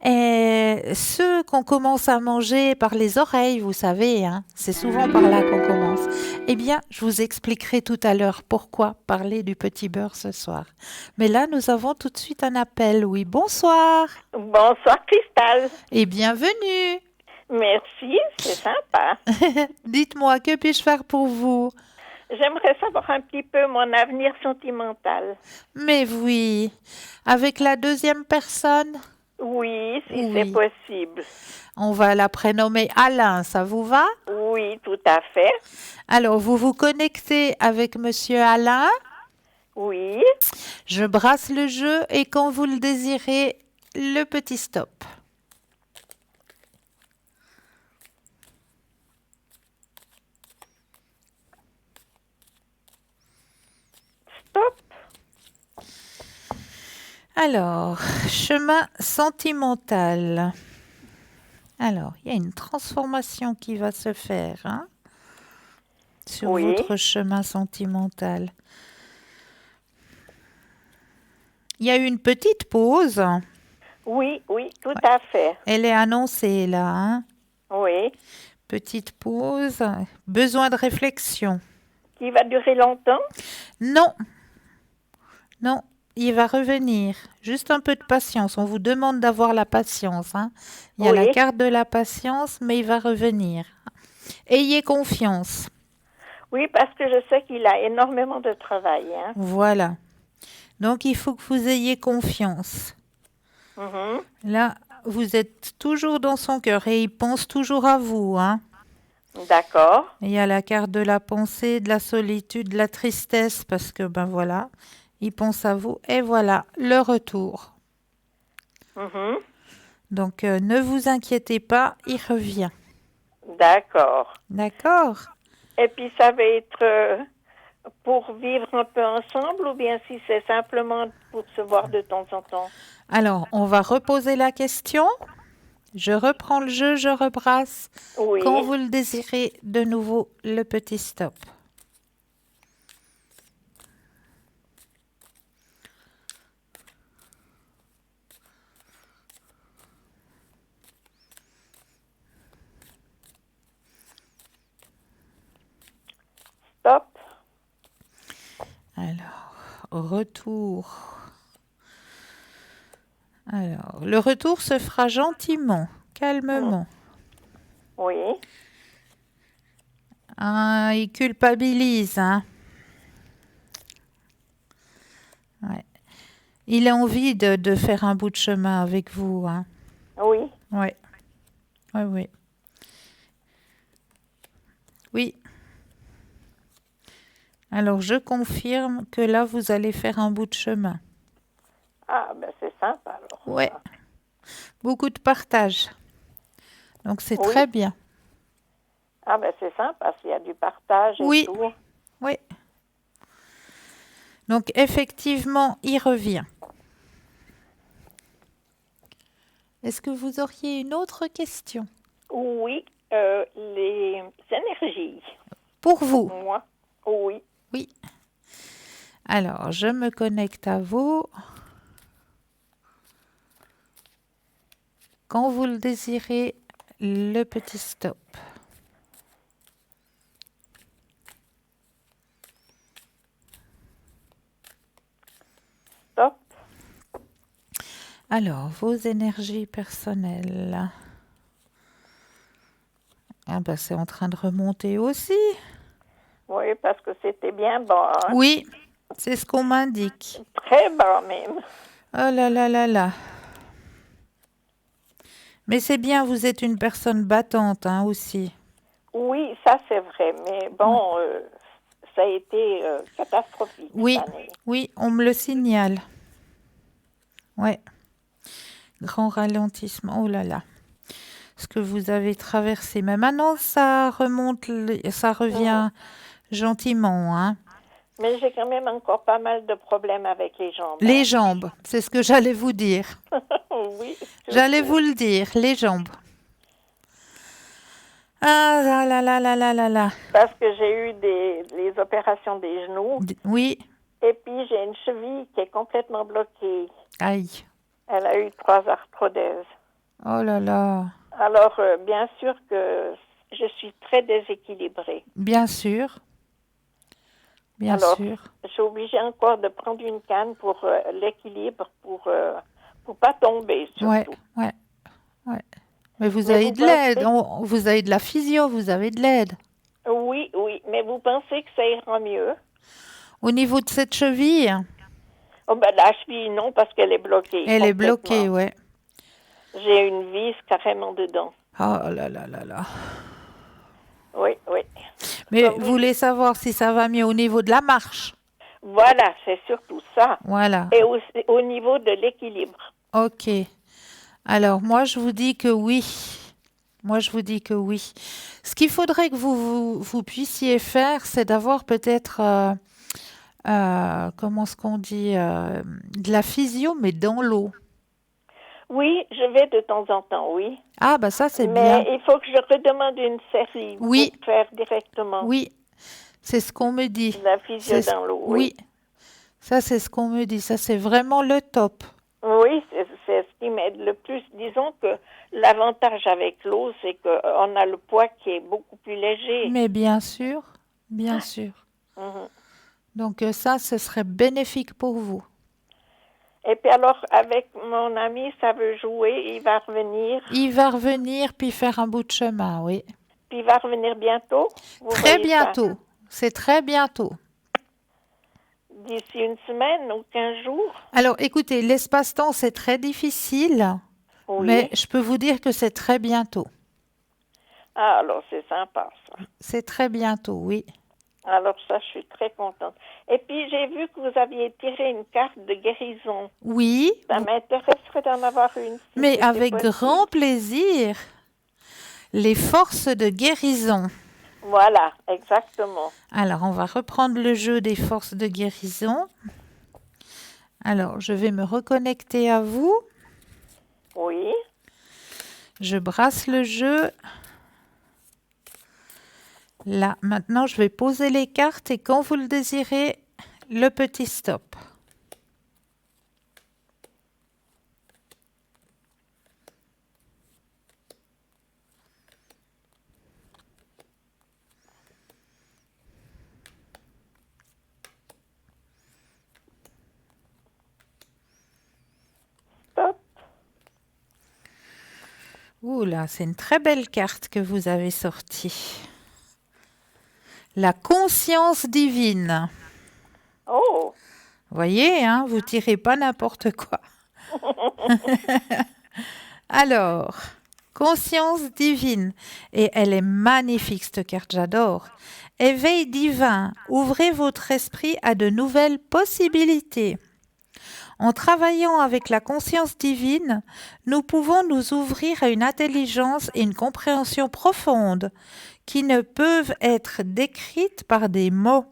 Et ceux qu'on commence à manger par les oreilles, vous savez, hein, c'est souvent par là qu'on commence. Eh bien, je vous expliquerai tout à l'heure pourquoi parler du petit beurre ce soir. Mais là, nous avons tout de suite un appel. Oui, bonsoir Bonsoir Cristal. et bienvenue. Merci, c'est sympa. Dites-moi, que puis-je faire pour vous? J'aimerais savoir un petit peu mon avenir sentimental. Mais oui, avec la deuxième personne, Oui, si oui. c'est possible. On va la prénommer Alain, ça vous va? Oui, tout à fait. Alors, vous vous connectez avec Monsieur Alain. Oui, Je brasse le jeu et quand vous le désirez, le petit stop. stop. Alors, chemin sentimental. Alors, il y a une transformation qui va se faire, hein, sur Oui. votre chemin sentimental. Il y a eu une petite pause. Oui, tout à fait. Elle est annoncée là, hein. Oui. Petite pause. Besoin de réflexion. Qui va durer longtemps? Non, non, il va revenir. Juste un peu de patience. On vous demande d'avoir la patience, hein. Il y a la Oui. carte de la patience, mais il va revenir. Ayez confiance. Oui, parce que je sais qu'il a énormément de travail. Hein. Voilà. Donc, il faut que vous ayez confiance. Mhm. Là, vous êtes toujours dans son cœur et il pense toujours à vous, hein. D'accord. Il y a la carte de la pensée, de la solitude, de la tristesse, parce que, ben voilà, il pense à vous. Et voilà, le retour. Mhm. Donc, ne vous inquiétez pas, il revient. D'accord. D'accord? Et puis ça va être pour vivre un peu ensemble ou bien si c'est simplement pour se voir de temps en temps? Alors, on va reposer la question. Je reprends le jeu, je rebrasse. Oui. Quand vous le désirez, de nouveau, le petit stop. Stop. Alors, retour. Alors, le retour se fera gentiment, calmement. Oui. Ah, il culpabilise, hein. Ouais. Il a envie de faire un bout de chemin avec vous, hein. Oui. Ouais. Oui, oui. Oui. Alors, je confirme que là, vous allez faire un bout de chemin. Ah, ben c'est sympa alors. Ouais. Beaucoup de partage. Donc, c'est Oui. très bien. Ah, ben c'est sympa s'il y a du partage et Oui. tout. Oui. Donc, effectivement, il revient. Est-ce que vous auriez une autre question Oui, les énergies. pour vous? Moi, oui. Oui. Alors, je me connecte à vous. Quand vous le désirez, le petit stop. Stop. Alors, vos énergies personnelles. Ah ben, c'est en train de remonter aussi. Oui, parce que c'était bien bon. Hein. Oui, C'est ce qu'on m'indique. Très bas même. Oh là là là là. Mais c'est bien, vous êtes une personne battante hein, aussi. Oui, ça c'est vrai, mais bon, ça a été catastrophique Oui, cette année. oui, on me le signale. Ouais, grand ralentissement. Oh là là. Ce que vous avez traversé. Mais maintenant, ça remonte, ça revient gentiment. Hein. Mais j'ai quand même encore pas mal de problèmes avec les jambes. Les jambes, c'est ce que j'allais vous dire. Oui, J'allais surtout. vous le dire, les jambes. Ah là là là là là là là. Parce que j'ai eu les opérations des genoux Oui, et puis j'ai une cheville qui est complètement bloquée. aïe. Elle a eu 3 arthrodèses. Oh là là. Alors, bien sûr que je suis très déséquilibrée. Bien sûr. Bien Alors, sûr. je suis obligée encore de prendre une canne pour l'équilibre, pour pas tomber Ouais, surtout. ouais, ouais. Mais vous Mais avez vous de l'aide. pensez- Vous avez de la physio, vous avez de l'aide. Oui, oui, mais vous pensez que ça ira mieux? Au niveau de cette cheville, Oh ben la cheville, non, parce qu'elle est bloquée elle est complètement. bloquée, ouais. J'ai une vis carrément dedans. Oh là là là là. Oui, oui. Mais Comme vous vous voulez dites. savoir si ça va mieux au niveau de la marche? Voilà, c'est surtout ça. Voilà. Et aussi au niveau de l'équilibre. Ok. Alors, moi, je vous dis que oui. Moi, je vous dis que oui. Ce qu'il faudrait que vous puissiez faire, c'est d'avoir peut-être, comment est-ce qu'on dit, de la physio, mais dans l'eau. Oui, je vais de temps en temps, oui. Ah, bah ça, c'est Mais bien. il faut que je redemande une série Oui, pour faire directement oui, c'est ce qu'on me dit. la physio C'est ce- dans l'eau, oui. Oui, ça, c'est ce qu'on me dit. Ça, c'est vraiment le top. Oui, c'est ce qui m'aide le plus. Disons que l'avantage avec l'eau, c'est qu'on a le poids qui est beaucoup plus léger. Mais bien sûr, bien sûr. Mhm. Donc ça, ce serait bénéfique pour vous. Et puis alors, avec mon ami, ça veut jouer, il va revenir. Il va revenir puis faire un bout de chemin, oui. Puis il va revenir bientôt. Vous Très voyez ça? bientôt. C'est très bientôt. D'ici une semaine ou 15 jours? Alors, écoutez, l'espace-temps, c'est très difficile, Oui. mais je peux vous dire que c'est très bientôt. Ah, alors c'est sympa ça. C'est très bientôt, oui. Alors ça, je suis très contente. Et puis j'ai vu que vous aviez tiré une carte de guérison. Oui, Ça m'intéresserait d'en avoir une. Si mais c'était avec possible. grand plaisir. Les forces de guérison. Voilà, exactement. Alors, on va reprendre le jeu des forces de guérison. Alors, je vais me reconnecter à vous. Oui. Je brasse le jeu. Là, maintenant, je vais poser les cartes et quand vous le désirez, le petit stop. Stop. Ouh là, c'est une très belle carte que vous avez sortie. La conscience divine. Oh. Voyez, hein, vous tirez pas n'importe quoi. Alors, conscience divine. Et elle est magnifique, cette carte, j'adore. Éveil divin. Ouvrez votre esprit à de nouvelles possibilités. En travaillant avec la conscience divine, nous pouvons nous ouvrir à une intelligence et une compréhension profonde qui ne peuvent être décrites par des mots,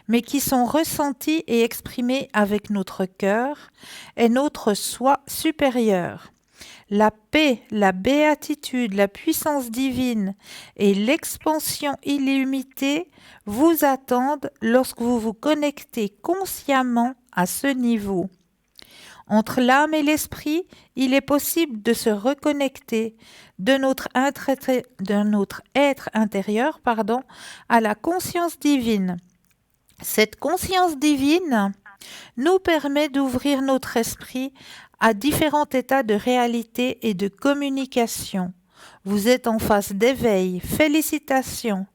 mais qui sont ressenties et exprimées avec notre cœur et notre soi supérieur. La paix, la béatitude, la puissance divine et l'expansion illimitée vous attendent lorsque vous vous connectez consciemment à ce niveau. Entre l'âme et l'esprit, il est possible de se reconnecter de notre être intérieur, à la conscience divine. Cette conscience divine nous permet d'ouvrir notre esprit à différents états de réalité et de communication. Vous êtes en phase d'éveil. Félicitations.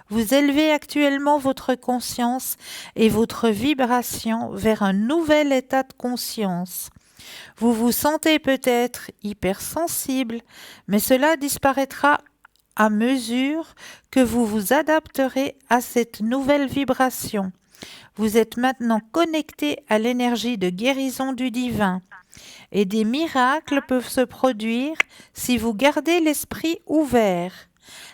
Vous élevez actuellement votre conscience et votre vibration vers un nouvel état de conscience. Vous vous sentez peut-être hypersensible, mais cela disparaîtra à mesure que vous vous adapterez à cette nouvelle vibration. Vous êtes maintenant connecté à l'énergie de guérison du divin. Et des miracles peuvent se produire si vous gardez l'esprit ouvert.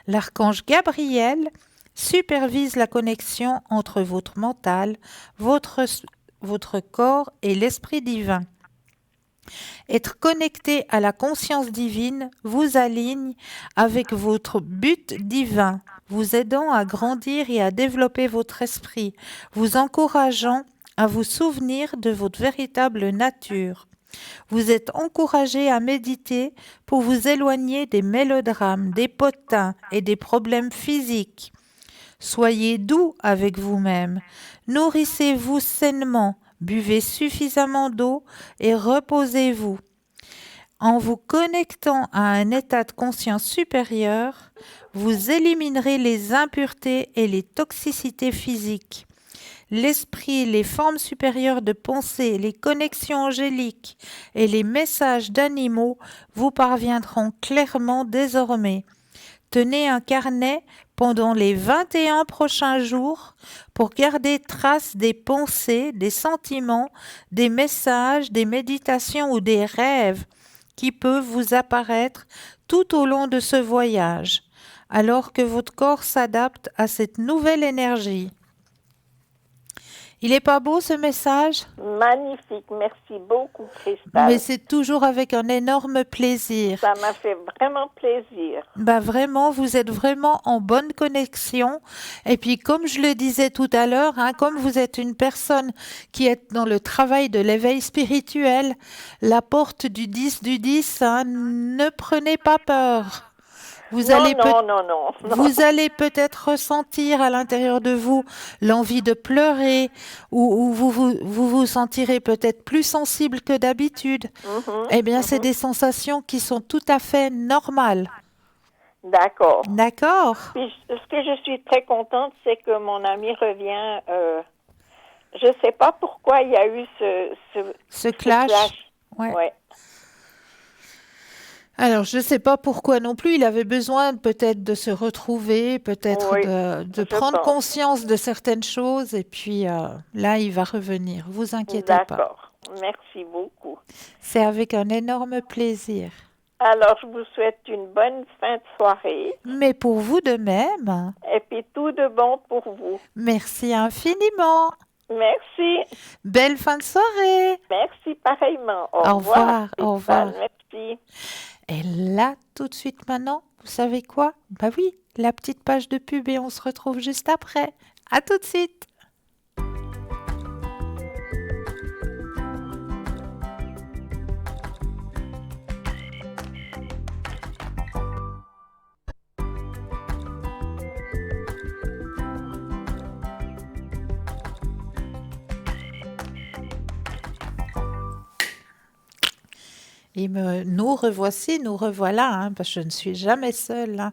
L'archange Gabriel supervise la connexion entre votre mental, votre corps et l'esprit divin. Être connecté à la conscience divine vous aligne avec votre but divin, vous aidant à grandir et à développer votre esprit, vous encourageant à vous souvenir de votre véritable nature. Vous êtes encouragé à méditer pour vous éloigner des mélodrames, des potins et des problèmes physiques. Soyez doux avec vous-même, nourrissez-vous sainement, buvez suffisamment d'eau et reposez-vous. En vous connectant à un état de conscience supérieur, vous éliminerez les impuretés et les toxicités physiques. L'esprit, les formes supérieures de pensée, les connexions angéliques et les messages d'animaux vous parviendront clairement désormais. Tenez un carnet pendant les 21 prochains jours pour garder trace des pensées, des sentiments, des messages, des méditations ou des rêves qui peuvent vous apparaître tout au long de ce voyage, alors que votre corps s'adapte à cette nouvelle énergie. Il n'est pas beau ce message? Magnifique, merci beaucoup, Cristal. Mais c'est toujours avec un énorme plaisir. Ça m'a fait vraiment plaisir. Vraiment, vous êtes vraiment en bonne connexion. Et puis, comme je le disais tout à l'heure, comme vous êtes une personne qui est dans le travail de l'éveil spirituel, la porte du 10 du 10, ne prenez pas peur. Vous allez peut-être ressentir à l'intérieur de vous l'envie de pleurer ou vous sentirez peut-être plus sensible que d'habitude. Eh bien, c'est des sensations qui sont tout à fait normales. D'accord. D'accord. Puis, ce que je suis très contente, c'est que mon ami revient. Je ne sais pas pourquoi il y a eu ce clash. Ouais. Alors, je ne sais pas pourquoi non plus. Il avait besoin peut-être de se retrouver, peut-être de prendre conscience de certaines choses. Et puis là, il va revenir. Vous inquiétez pas. D'accord. Merci beaucoup. C'est avec un énorme plaisir. Alors, je vous souhaite une bonne fin de soirée. Mais pour vous de même. Et puis, tout de bon pour vous. Merci infiniment. Merci. Belle fin de soirée. Merci pareillement. Au revoir. Au revoir. Merci. Et là, tout de suite maintenant, vous savez quoi? Bah oui, la petite page de pub et on se retrouve juste après. À tout de suite. Et nous revoici, nous revoilà, parce que je ne suis jamais seule.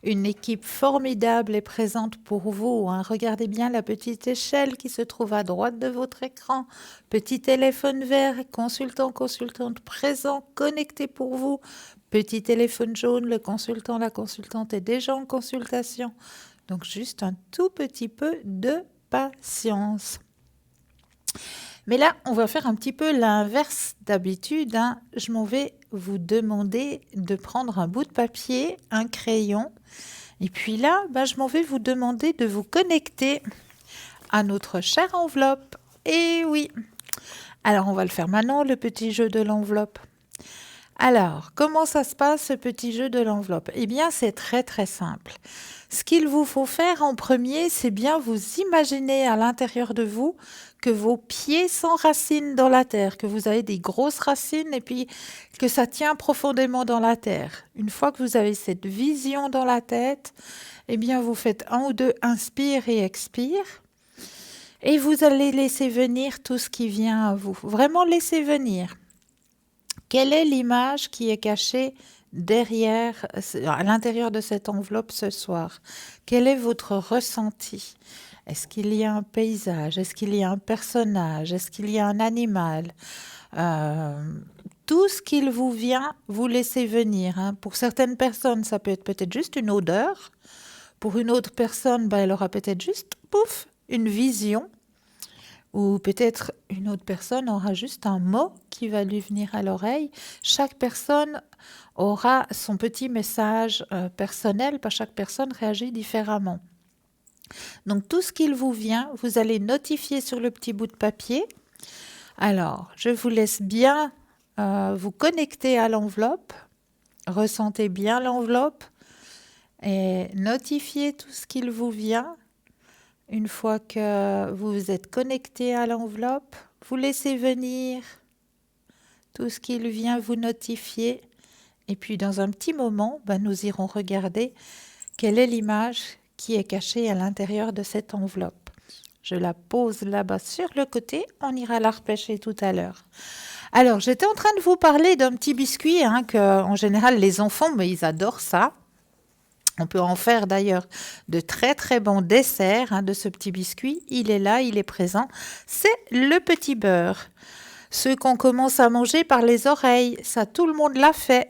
Une équipe formidable est présente pour vous. Regardez bien la petite échelle qui se trouve à droite de votre écran. Petit téléphone vert, consultant, consultante présent, connecté pour vous. Petit téléphone jaune, le consultant, la consultante est déjà en consultation. Donc juste un tout petit peu de patience. Mais là, on va faire un petit peu l'inverse d'habitude. Je m'en vais vous demander de prendre un bout de papier, un crayon. Et puis là, je m'en vais vous demander de vous connecter à notre chère enveloppe. Et oui. Alors, on va le faire maintenant, le petit jeu de l'enveloppe. Alors, comment ça se passe, ce petit jeu de l'enveloppe? Eh bien, c'est très, très simple. Ce qu'il vous faut faire en premier, c'est bien vous imaginer à l'intérieur de vous que vos pieds s'enracinent dans la terre, que vous avez des grosses racines et puis que ça tient profondément dans la terre. Une fois que vous avez cette vision dans la tête, eh bien, vous faites 1 ou 2 inspire et expire. Et vous allez laisser venir tout ce qui vient à vous. Vraiment laisser venir. Quelle est l'image qui est cachée derrière, à l'intérieur de cette enveloppe ce soir? Quel est votre ressenti? Est-ce qu'il y a un paysage? Est-ce qu'il y a un personnage? Est-ce qu'il y a un animal? Euh, Tout ce qu'il vous vient, vous laissez venir, hein. Pour certaines personnes, ça peut être peut-être juste une odeur. Pour une autre personne, ben, elle aura peut-être juste, pouf, une vision. Ou peut-être une autre personne aura juste un mot qui va lui venir à l'oreille. Chaque personne aura son petit message personnel, parce que chaque personne réagit différemment. Donc tout ce qu'il vous vient, vous allez notifier sur le petit bout de papier. Alors, je vous laisse bien vous connecter à l'enveloppe, ressentez bien l'enveloppe et notifiez tout ce qu'il vous vient. Une fois que vous vous êtes connecté à l'enveloppe, vous laissez venir tout ce qu'il vient vous notifier. Et puis dans un petit moment, ben, nous irons regarder quelle est l'image qui est cachée à l'intérieur de cette enveloppe. Je la pose là-bas sur le côté, on ira la repêcher tout à l'heure. Alors, j'étais en train de vous parler d'un petit biscuit, hein, que en général les enfants, mais ils adorent ça. On peut en faire d'ailleurs de très très bons desserts, hein, de ce petit biscuit. Il est là, il est présent. C'est le petit beurre. Ceux qu'on commence à manger par les oreilles, ça tout le monde l'a fait.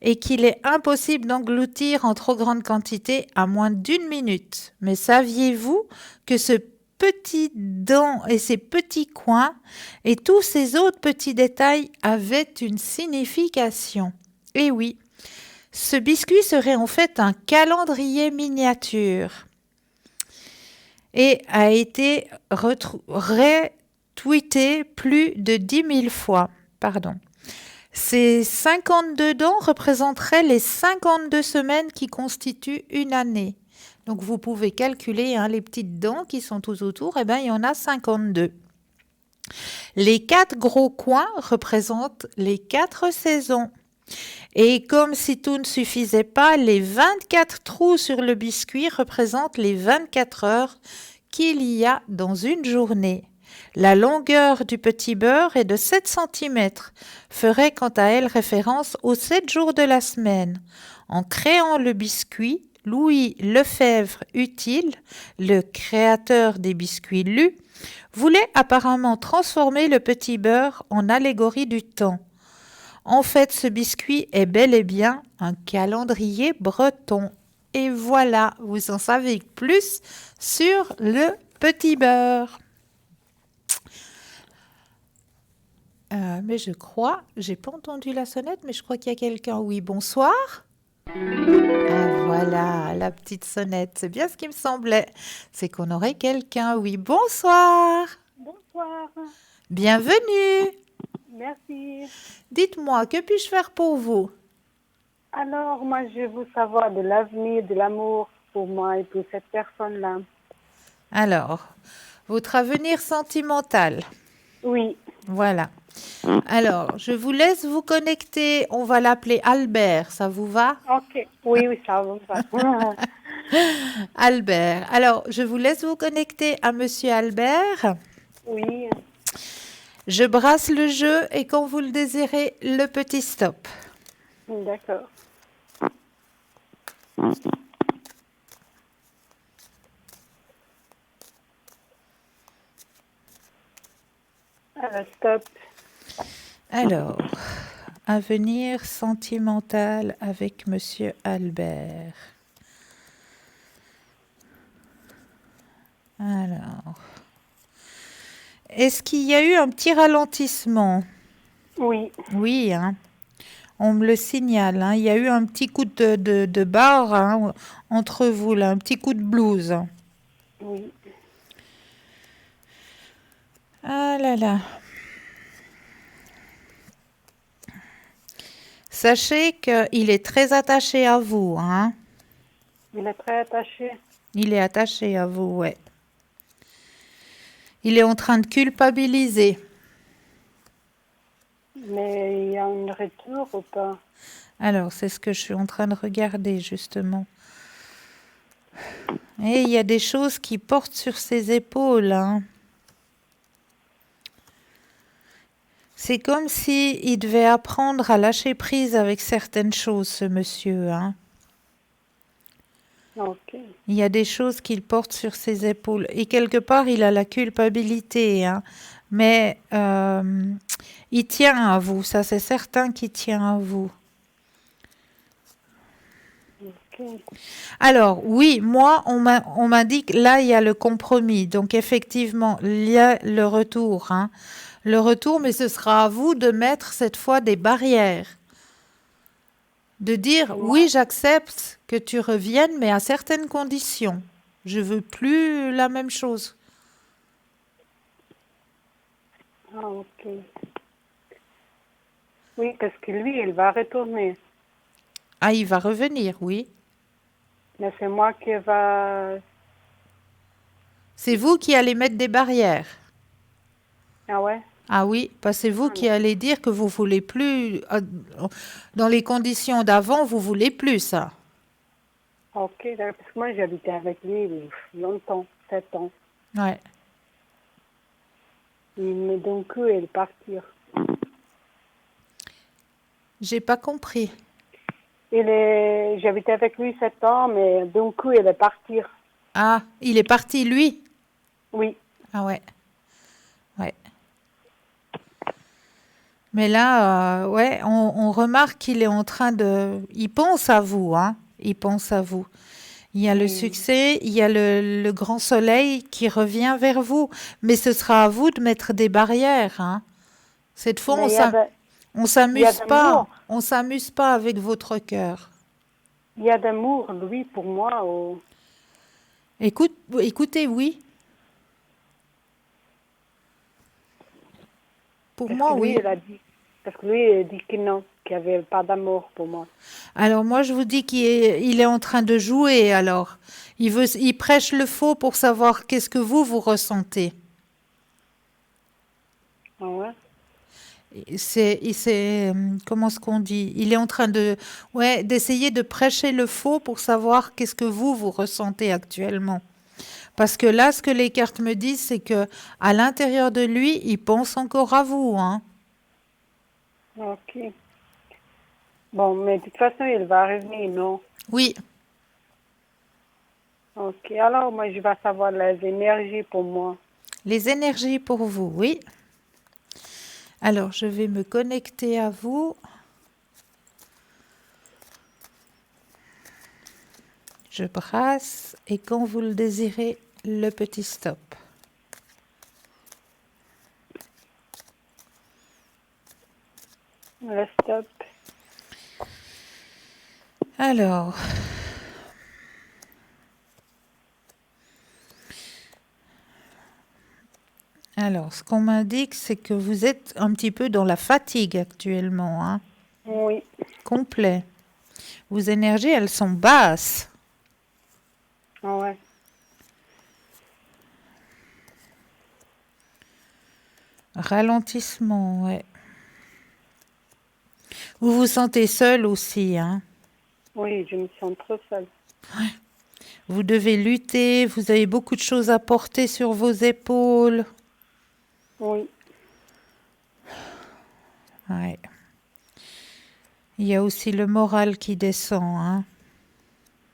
Et qu'il est impossible d'engloutir en trop grande quantité à moins d'1 minute. Mais saviez-vous que ce petit dent et ces petits coins et tous ces autres petits détails avaient une signification? Eh oui, ce biscuit serait en fait un calendrier miniature et a été retweeté plus de 10 000 fois. Pardon. Ces 52 dents représenteraient les 52 semaines qui constituent une année. Donc vous pouvez calculer, hein, les petites dents qui sont tout autour, eh ben, il y en a 52. Les 4 gros coins représentent les 4 saisons. Et comme si tout ne suffisait pas, les 24 trous sur le biscuit représentent les 24 heures qu'il y a dans une journée. La longueur du petit beurre est de 7 cm, ferait quant à elle référence aux 7 jours de la semaine. En créant le biscuit, Louis Lefebvre Utile, le créateur des biscuits Lu, voulait apparemment transformer le petit beurre en allégorie du temps. En fait, ce biscuit est bel et bien un calendrier breton. Et voilà, vous en savez plus sur le petit beurre. Mais je crois, j'ai pas entendu la sonnette, mais je crois qu'il y a quelqu'un. Oui, bonsoir. Ah voilà, la petite sonnette. C'est bien ce qui me semblait. C'est qu'on aurait quelqu'un. Oui, bonsoir. Bonsoir, Bienvenue. merci. Dites-moi, que puis-je faire pour vous? Alors, moi, je veux savoir de l'avenir, de l'amour pour moi et pour cette personne-là. Alors, votre avenir sentimental. Oui, Voilà. Alors, je vous laisse vous connecter. On va l'appeler Albert. Ça vous va? ok. Oui, oui, ça va. Albert. Alors, je vous laisse vous connecter à Monsieur Albert. Oui, Je brasse le jeu et quand vous le désirez, le petit stop. d'accord. Alors, stop. Alors, avenir sentimental avec Monsieur Albert. Alors, est-ce qu'il y a eu un petit ralentissement? Oui, Oui, hein. On me le signale, hein. Il y a eu un petit coup de barre, hein, entre vous, là, un petit coup de blues. oui, Ah là là. Sachez qu'il est très attaché à vous, hein. il est très attaché. Il est attaché à vous, ouais. Il est en train de culpabiliser. Mais il y a un retour ou pas? Alors, c'est ce que je suis en train de regarder, justement. Et il y a des choses qui portent sur ses épaules, hein. C'est comme si il devait apprendre à lâcher prise avec certaines choses, ce monsieur, hein. Ok. Il y a des choses qu'il porte sur ses épaules. Et quelque part, il a la culpabilité, hein. Mais il tient à vous, ça c'est certain qu'il tient à vous. Ok. Alors, oui, moi, on m'a dit que là, il y a le compromis. Donc, effectivement, il y a le retour, hein. Le retour, mais ce sera à vous de mettre cette fois des barrières. De dire, oui, Moi, j'accepte que tu reviennes, mais à certaines conditions. Je veux plus la même chose. ok. Oui, parce que lui, il va retourner. Ah, il va revenir, oui. Mais c'est moi qui va... C'est vous qui allez mettre des barrières. Ah ouais? Ah oui, parce que c'est vous Ah qui non. allez dire que vous voulez plus, dans les conditions d'avant, vous voulez plus ça. Ok, d'accord, parce que moi, j'habitais avec lui longtemps, 7 ans. Ouais. Mais donc, il est parti. J'ai pas compris. J'habitais avec lui 7 ans, mais d'un coup, il est parti. Ah, il est parti lui. Oui. Ah ouais. Ouais. Mais là, ouais, on remarque qu'il est en train de, il pense à vous, hein. Il pense à vous. Il y a le Oui. succès, il y a le grand soleil qui revient vers vous, mais ce sera à vous de mettre des barrières, hein. Cette fois, Mais on il y a s'amuse pas, d'amour. on s'amuse pas avec votre cœur. Il y a d'amour, lui, pour moi. Écoutez, oui, pour Parce moi, que lui, oui. il a dit. Parce que lui, il a dit que non, qu'il n'y avait pas d'amour pour moi. Alors moi, je vous dis qu'il est en train de jouer. Alors, il prêche le faux pour savoir qu'est-ce que vous ressentez. Ah ouais? Comment ce qu'on dit? Il est en train ouais, d'essayer de prêcher le faux pour savoir qu'est-ce que vous ressentez actuellement. Parce que là, ce que les cartes me disent, c'est que à l'intérieur de lui, il pense encore à vous, hein. Ok. Bon, mais de toute façon, il va revenir, non? Oui, Ok. Alors, moi, je vais savoir les énergies pour moi. les énergies pour vous, oui. Alors, je vais me connecter à vous. Je brasse et quand vous le désirez, le petit stop. Le stop. Alors, ce qu'on m'indique, c'est que vous êtes un petit peu dans la fatigue actuellement, hein, Oui. complet. Vos énergies, elles sont basses. Ah ouais. Ralentissement, ouais. Vous vous sentez seul aussi, hein. Oui, je me sens trop seule. Vous devez lutter, vous avez beaucoup de choses à porter sur vos épaules. Oui. Ouais. Il y a aussi le moral qui descend, hein.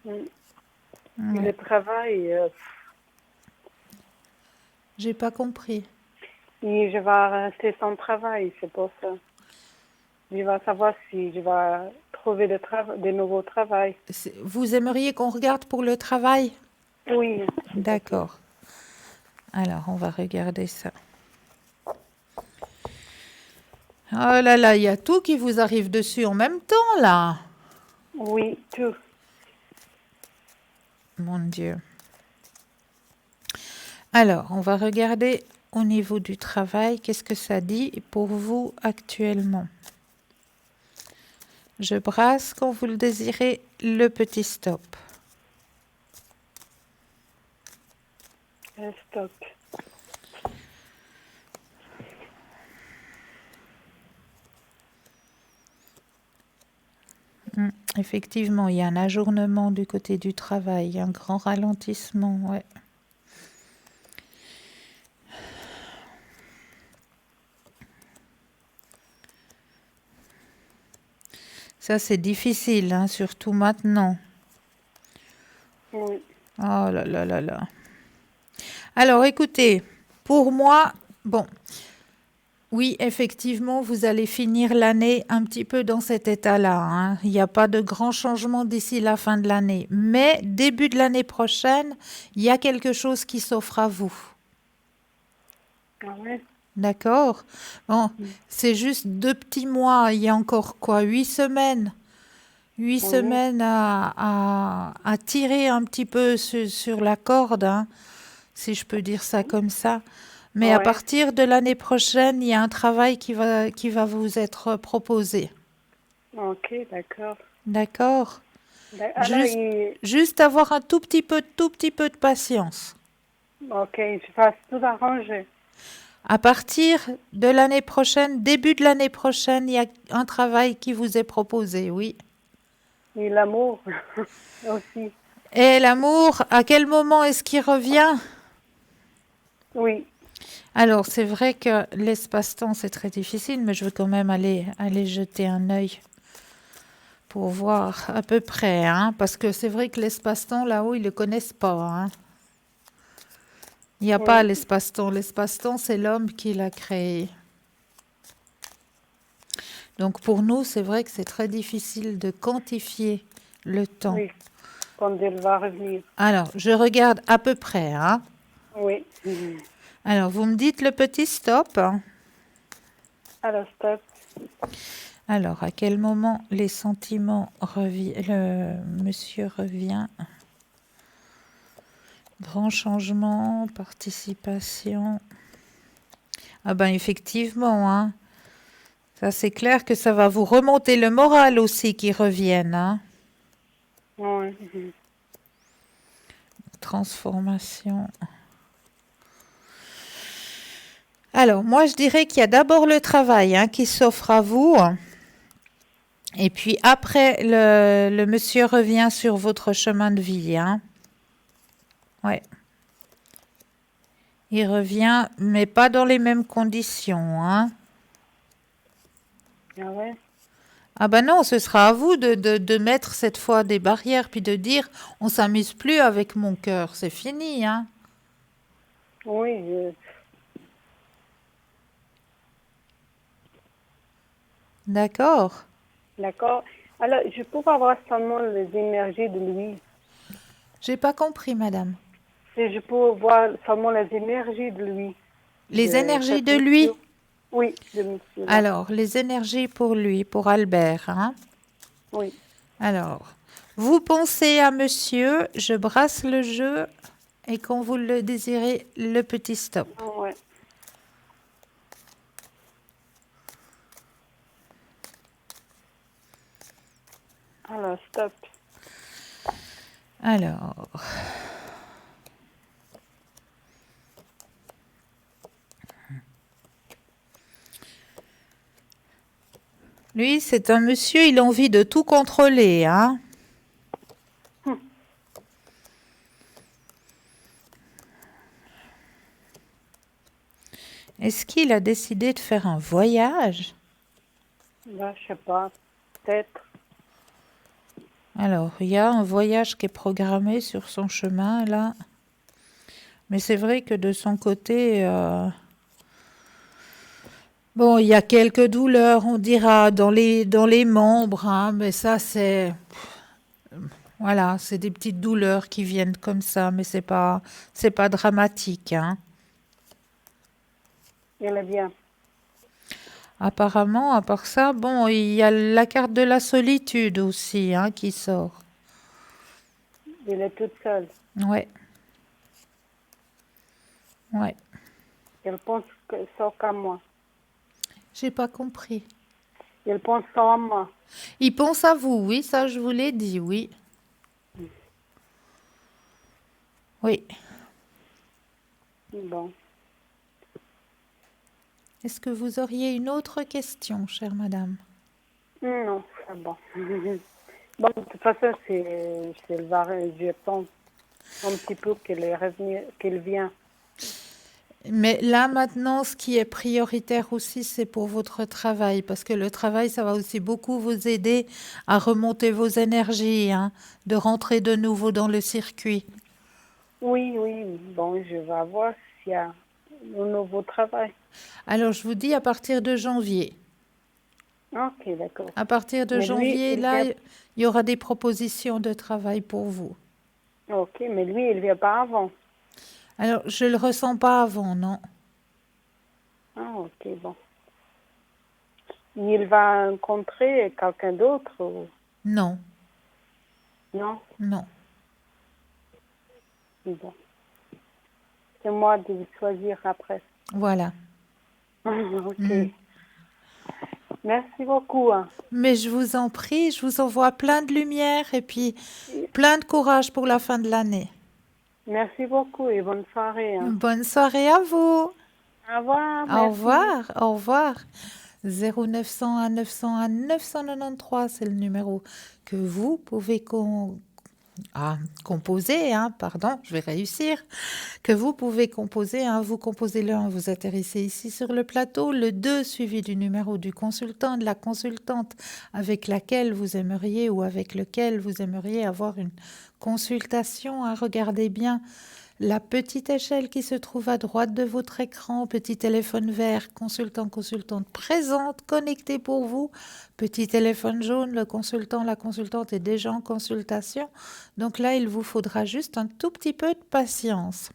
Oui. Et Ouais. le travail, J'ai pas compris. et je vais rester sans travail, c'est pour ça. Je vais savoir si je vais trouver de nouveaux travail. Vous aimeriez qu'on regarde pour le travail? Oui, s'il te plaît. D'accord. Alors, on va regarder ça. Oh là là, il y a tout qui vous arrive dessus en même temps, là. Oui, tout. Mon Dieu. Alors, on va regarder au niveau du travail, qu'est-ce que ça dit pour vous actuellement. Je brasse quand vous le désirez, le petit stop. Le stop. Effectivement, il y a un ajournement du côté du travail, un grand ralentissement, ouais. Ça, c'est difficile, hein, surtout maintenant. Oui. Oh là là là là. Alors, écoutez, pour moi, bon, oui, effectivement, vous allez finir l'année un petit peu dans cet état-là, hein. Il n'y a pas de grands changements d'ici la fin de l'année. Mais début de l'année prochaine, il y a quelque chose qui s'offre à vous. Ah ouais. D'accord? Bon, c'est juste 2 petits mois. Il y a encore quoi? 8 semaines. Huit Oui. semaines à tirer un petit peu sur la corde, hein, si je peux dire ça comme ça. Mais à Ouais. partir de l'année prochaine, il y a un travail qui va vous être proposé. Ok, d'accord. D'accord? Alors, Juste, juste avoir un tout petit peu de patience. ok, je fasse tout arranger. À partir de l'année prochaine, début de l'année prochaine, il y a un travail qui vous est proposé, oui. Et l'amour aussi. Et l'amour, à quel moment est-ce qu'il revient? Oui. Alors, c'est vrai que l'espace-temps, c'est très difficile, mais je veux quand même aller jeter un œil pour voir à peu près, hein, parce que c'est vrai que l'espace-temps, là-haut, ils ne le connaissent pas, hein. Il n'y a pas Oui. l'espace-temps. L'espace-temps, c'est l'homme qui l'a créé. Donc, pour nous, c'est vrai que c'est très difficile de quantifier le temps. Oui. Quand elle va revenir. Alors, je regarde à peu près, hein. Oui. Alors, vous me dites le petit stop. Alors, stop. Alors, à quel moment les sentiments reviennent, le monsieur revient? Grand changement, participation. Ah ben effectivement, hein. Ça c'est clair que ça va vous remonter le moral aussi qui revienne, hein. Oui. Transformation. Alors, moi je dirais qu'il y a d'abord le travail, hein, qui s'offre à vous. Et puis après, le monsieur revient sur votre chemin de vie, hein. Ouais. Il revient, mais pas dans les mêmes conditions, hein. Ah ouais. Ah ben non, ce sera à vous de mettre cette fois des barrières, puis de dire, on s'amuse plus avec mon cœur, c'est fini, hein. Oui. D'accord. D'accord. Alors, je peux avoir seulement les énergies de lui. J'ai pas compris, madame. Et je peux voir seulement les énergies de lui. Les De énergies cet de lui? monsieur. Oui, de monsieur-là. Alors, les énergies pour lui, pour Albert, hein. Oui. Alors, vous pensez à monsieur, je brasse le jeu, et quand vous le désirez, le petit stop. Ouais. Alors, stop. Alors, lui, c'est un monsieur, il a envie de tout contrôler, hein. Est-ce qu'il a décidé de faire un voyage? Là, je sais pas. Peut-être. Alors, il y a un voyage qui est programmé sur son chemin, là. Mais c'est vrai que de son côté, bon, il y a quelques douleurs, on dira, dans les membres, hein, mais ça, voilà, c'est des petites douleurs qui viennent comme ça, mais c'est pas dramatique, hein. Il est bien. Apparemment, à part ça, bon, il y a la carte de la solitude aussi, hein, qui sort. Il est toute seule. Ouais, ouais. Il pense que ça qu'à moi. J'ai pas compris. Il pense ça à moi. Il pense à vous, oui, ça je vous l'ai dit, oui. Oui. Bon. Est-ce que vous auriez une autre question, chère madame? Non, c'est bon. Bon, de toute façon, je pense un petit peu qu'il est revenu, qu'il vient. Mais là, maintenant, ce qui est prioritaire aussi, c'est pour votre travail, parce que le travail, ça va aussi beaucoup vous aider à remonter vos énergies, hein, de rentrer de nouveau dans le circuit. Oui, oui, bon, je vais voir s'il y a un nouveau travail. Alors, je vous dis à partir de janvier. Ok, d'accord. À partir de Mais lui, janvier, il là, vient. il y aura des propositions de travail pour vous. Ok, mais lui, il vient pas avant. Alors, je le ressens pas avant, non? Ah, ok, bon. Il va rencontrer quelqu'un d'autre ou Non, non? non. Bon. C'est moi de choisir après. Voilà. Ok. Mm. Merci beaucoup, hein. Mais je vous en prie, je vous envoie plein de lumière et puis plein de courage pour la fin de l'année. Merci beaucoup et bonne soirée, hein. Bonne soirée à vous. Au revoir, Au merci. revoir, au revoir. 0901 901 993, c'est le numéro que vous pouvez composer, hein, pardon, je vais réussir, que vous pouvez composer, hein, vous composez le 1, vous atterrissez ici sur le plateau, le 2 suivi du numéro du consultant, de la consultante avec laquelle vous aimeriez ou avec lequel vous aimeriez avoir une consultation, hein, regardez bien la petite échelle qui se trouve à droite de votre écran, petit téléphone vert, consultant, consultante présente, connecté pour vous, petit téléphone jaune, le consultant, la consultante est déjà en consultation. Donc là, il vous faudra juste un tout petit peu de patience.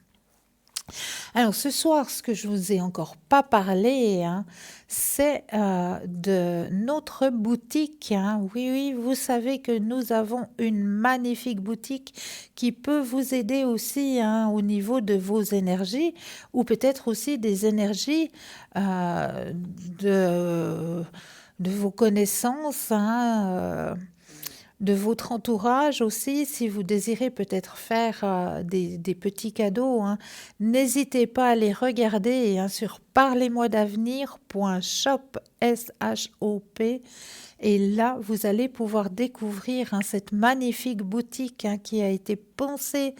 Alors ce soir, ce que je vous ai encore pas parlé, hein, c'est de notre boutique, hein. Oui, oui, vous savez que nous avons une magnifique boutique qui peut vous aider aussi, hein, au niveau de vos énergies ou peut-être aussi des énergies euh, de, de vos connaissances, hein, de votre entourage aussi, si vous désirez peut-être faire des petits cadeaux, hein, n'hésitez pas à les regarder, hein, sur parlez-moi-d'avenir.shop, S-H-O-P, et là, vous allez pouvoir découvrir, hein, cette magnifique boutique, hein, qui a été pensée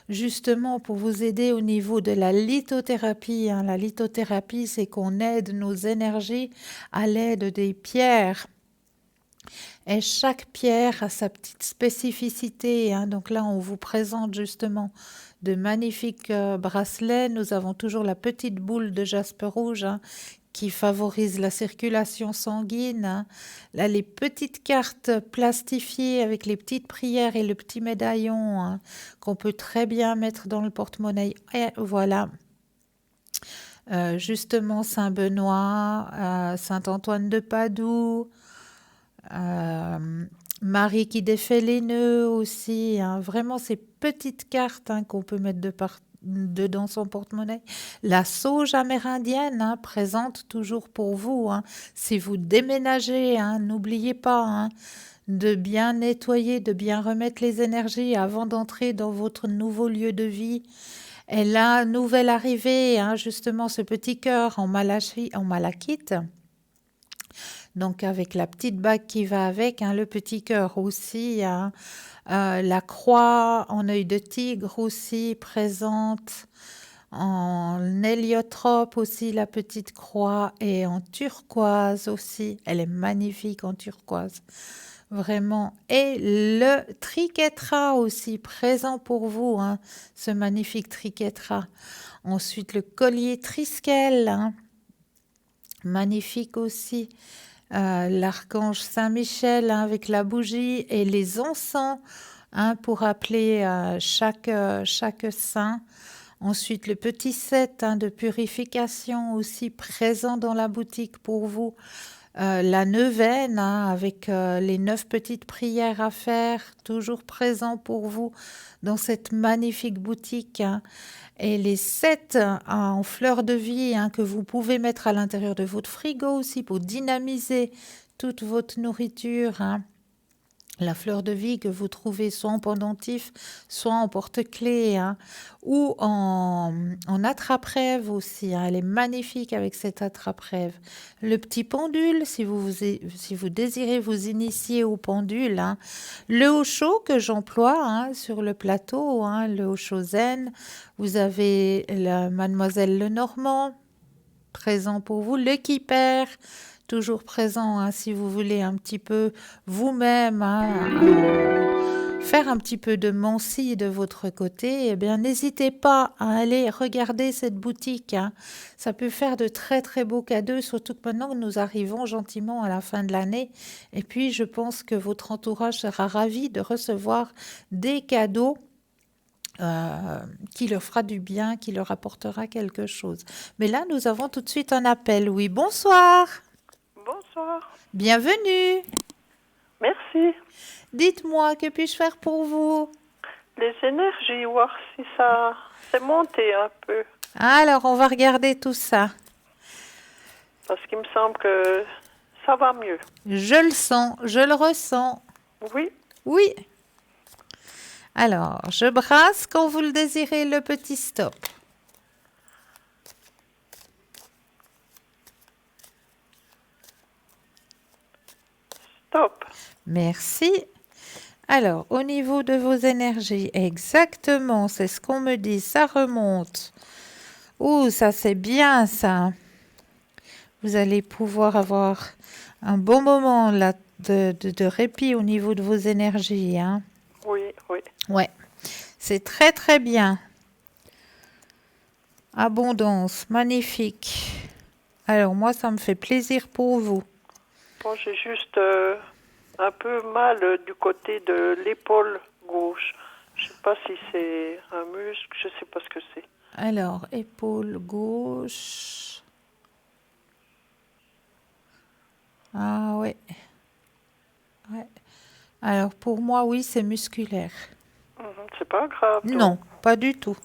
justement pour vous aider au niveau de la lithothérapie, hein. La lithothérapie, c'est qu'on aide nos énergies à l'aide des pierres. Et chaque pierre a sa petite spécificité, hein. Donc là, on vous présente justement de magnifiques bracelets. Nous avons toujours la petite boule de jaspe rouge, hein, qui favorise la circulation sanguine, hein. Là, les petites cartes plastifiées avec les petites prières et le petit médaillon, hein, qu'on peut très bien mettre dans le porte-monnaie. Et voilà. Justement, Saint-Benoît, Saint-Antoine de Padoue, euh, Marie qui défait les nœuds aussi, hein. Vraiment ces petites cartes, hein, qu'on peut mettre dedans son porte-monnaie. La sauge amérindienne, hein, présente toujours pour vous, hein. Si vous déménagez, hein, n'oubliez pas, hein, de bien nettoyer, de bien remettre les énergies avant d'entrer dans votre nouveau lieu de vie. Et là, nouvelle arrivée, hein, justement ce petit cœur en malachite. Donc avec la petite bague qui va avec, hein, le petit cœur aussi, hein, la croix en œil de tigre aussi présente, en héliotrope aussi la petite croix et en turquoise aussi. Elle est magnifique en turquoise, vraiment. Et le triquetra aussi présent pour vous, hein, ce magnifique triquetra. Ensuite le collier Triskel, hein, magnifique aussi. L'archange Saint-Michel, hein, avec la bougie et les encens, hein, pour appeler chaque saint. Ensuite, le petit set, hein, de purification aussi présent dans la boutique pour vous. La neuvaine, hein, avec les 9 petites prières à faire, toujours présent pour vous dans cette magnifique boutique, hein. Et les 7 en fleurs de vie, hein, que vous pouvez mettre à l'intérieur de votre frigo aussi pour dynamiser toute votre nourriture, hein. La fleur de vie que vous trouvez soit en pendentif, soit en porte-clés, hein, ou en attrape-rêve aussi, hein. Elle est magnifique avec cette attrape-rêve. Le petit pendule, si vous désirez vous initier au pendule, hein. Le haut chaud que j'emploie, hein, sur le plateau, hein, le haut chaud zen. Vous avez la Mademoiselle Lenormand, présent pour vous. Le Kipper, toujours présent, hein, si vous voulez un petit peu vous-même, hein, faire un petit peu de mancie de votre côté, eh bien, n'hésitez pas à aller regarder cette boutique, hein. Ça peut faire de très très beaux cadeaux, surtout que maintenant que nous arrivons gentiment à la fin de l'année. Et puis, je pense que votre entourage sera ravi de recevoir des cadeaux qui leur fera du bien, qui leur apportera quelque chose. Mais là, nous avons tout de suite un appel. Oui, bonsoir. Bonsoir. Bienvenue. Merci. Dites-moi, que puis-je faire pour vous? Les énergies, voir si ça s'est monté un peu. Alors, on va regarder tout ça. Parce qu'il me semble que ça va mieux. Je le sens, je le ressens. Oui. Oui. Alors, je brasse quand vous le désirez, le petit stop. Stop. Merci. Alors, au niveau de vos énergies, exactement, c'est ce qu'on me dit, ça remonte. Ouh, ça c'est bien ça. Vous allez pouvoir avoir un bon moment là de répit au niveau de vos énergies, hein. Oui, oui. Ouais, c'est très très bien. Abondance, magnifique. Alors moi, ça me fait plaisir pour vous. Bon, j'ai juste un peu mal du côté de l'épaule gauche. Je sais pas si c'est un muscle, je sais pas ce que c'est. Alors, épaule gauche. Ah ouais. Ouais. Alors pour moi, oui, c'est musculaire. C'est pas grave. donc. Non, pas du tout.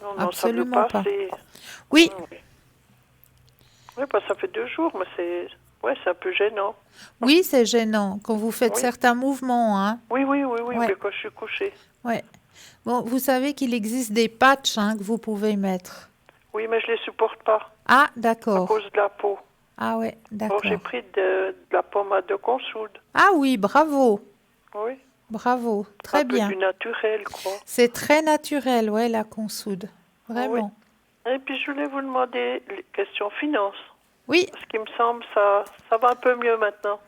Non, absolument ça pas. peut passer. Oui, Oui, oui bah, ça fait 2 jours, mais c'est un peu gênant. oui, c'est gênant quand vous faites Oui. certains mouvements, hein. Oui, Ouais. mais quand je suis couchée. Ouais. Bon, vous savez qu'il existe des patchs, hein, que vous pouvez mettre. Oui, mais je les supporte pas Ah, à d'accord. cause de la peau. Ah ouais, Bon, j'ai d'accord. pris de la pommade de consoude. Ah oui, bravo, Oui. bravo, très Un peu bien. du naturel, quoi. C'est très naturel, ouais, la consoude, vraiment. Et puis, je voulais vous demander les questions finances. Oui, Parce qu'il me semble ça va un peu mieux maintenant.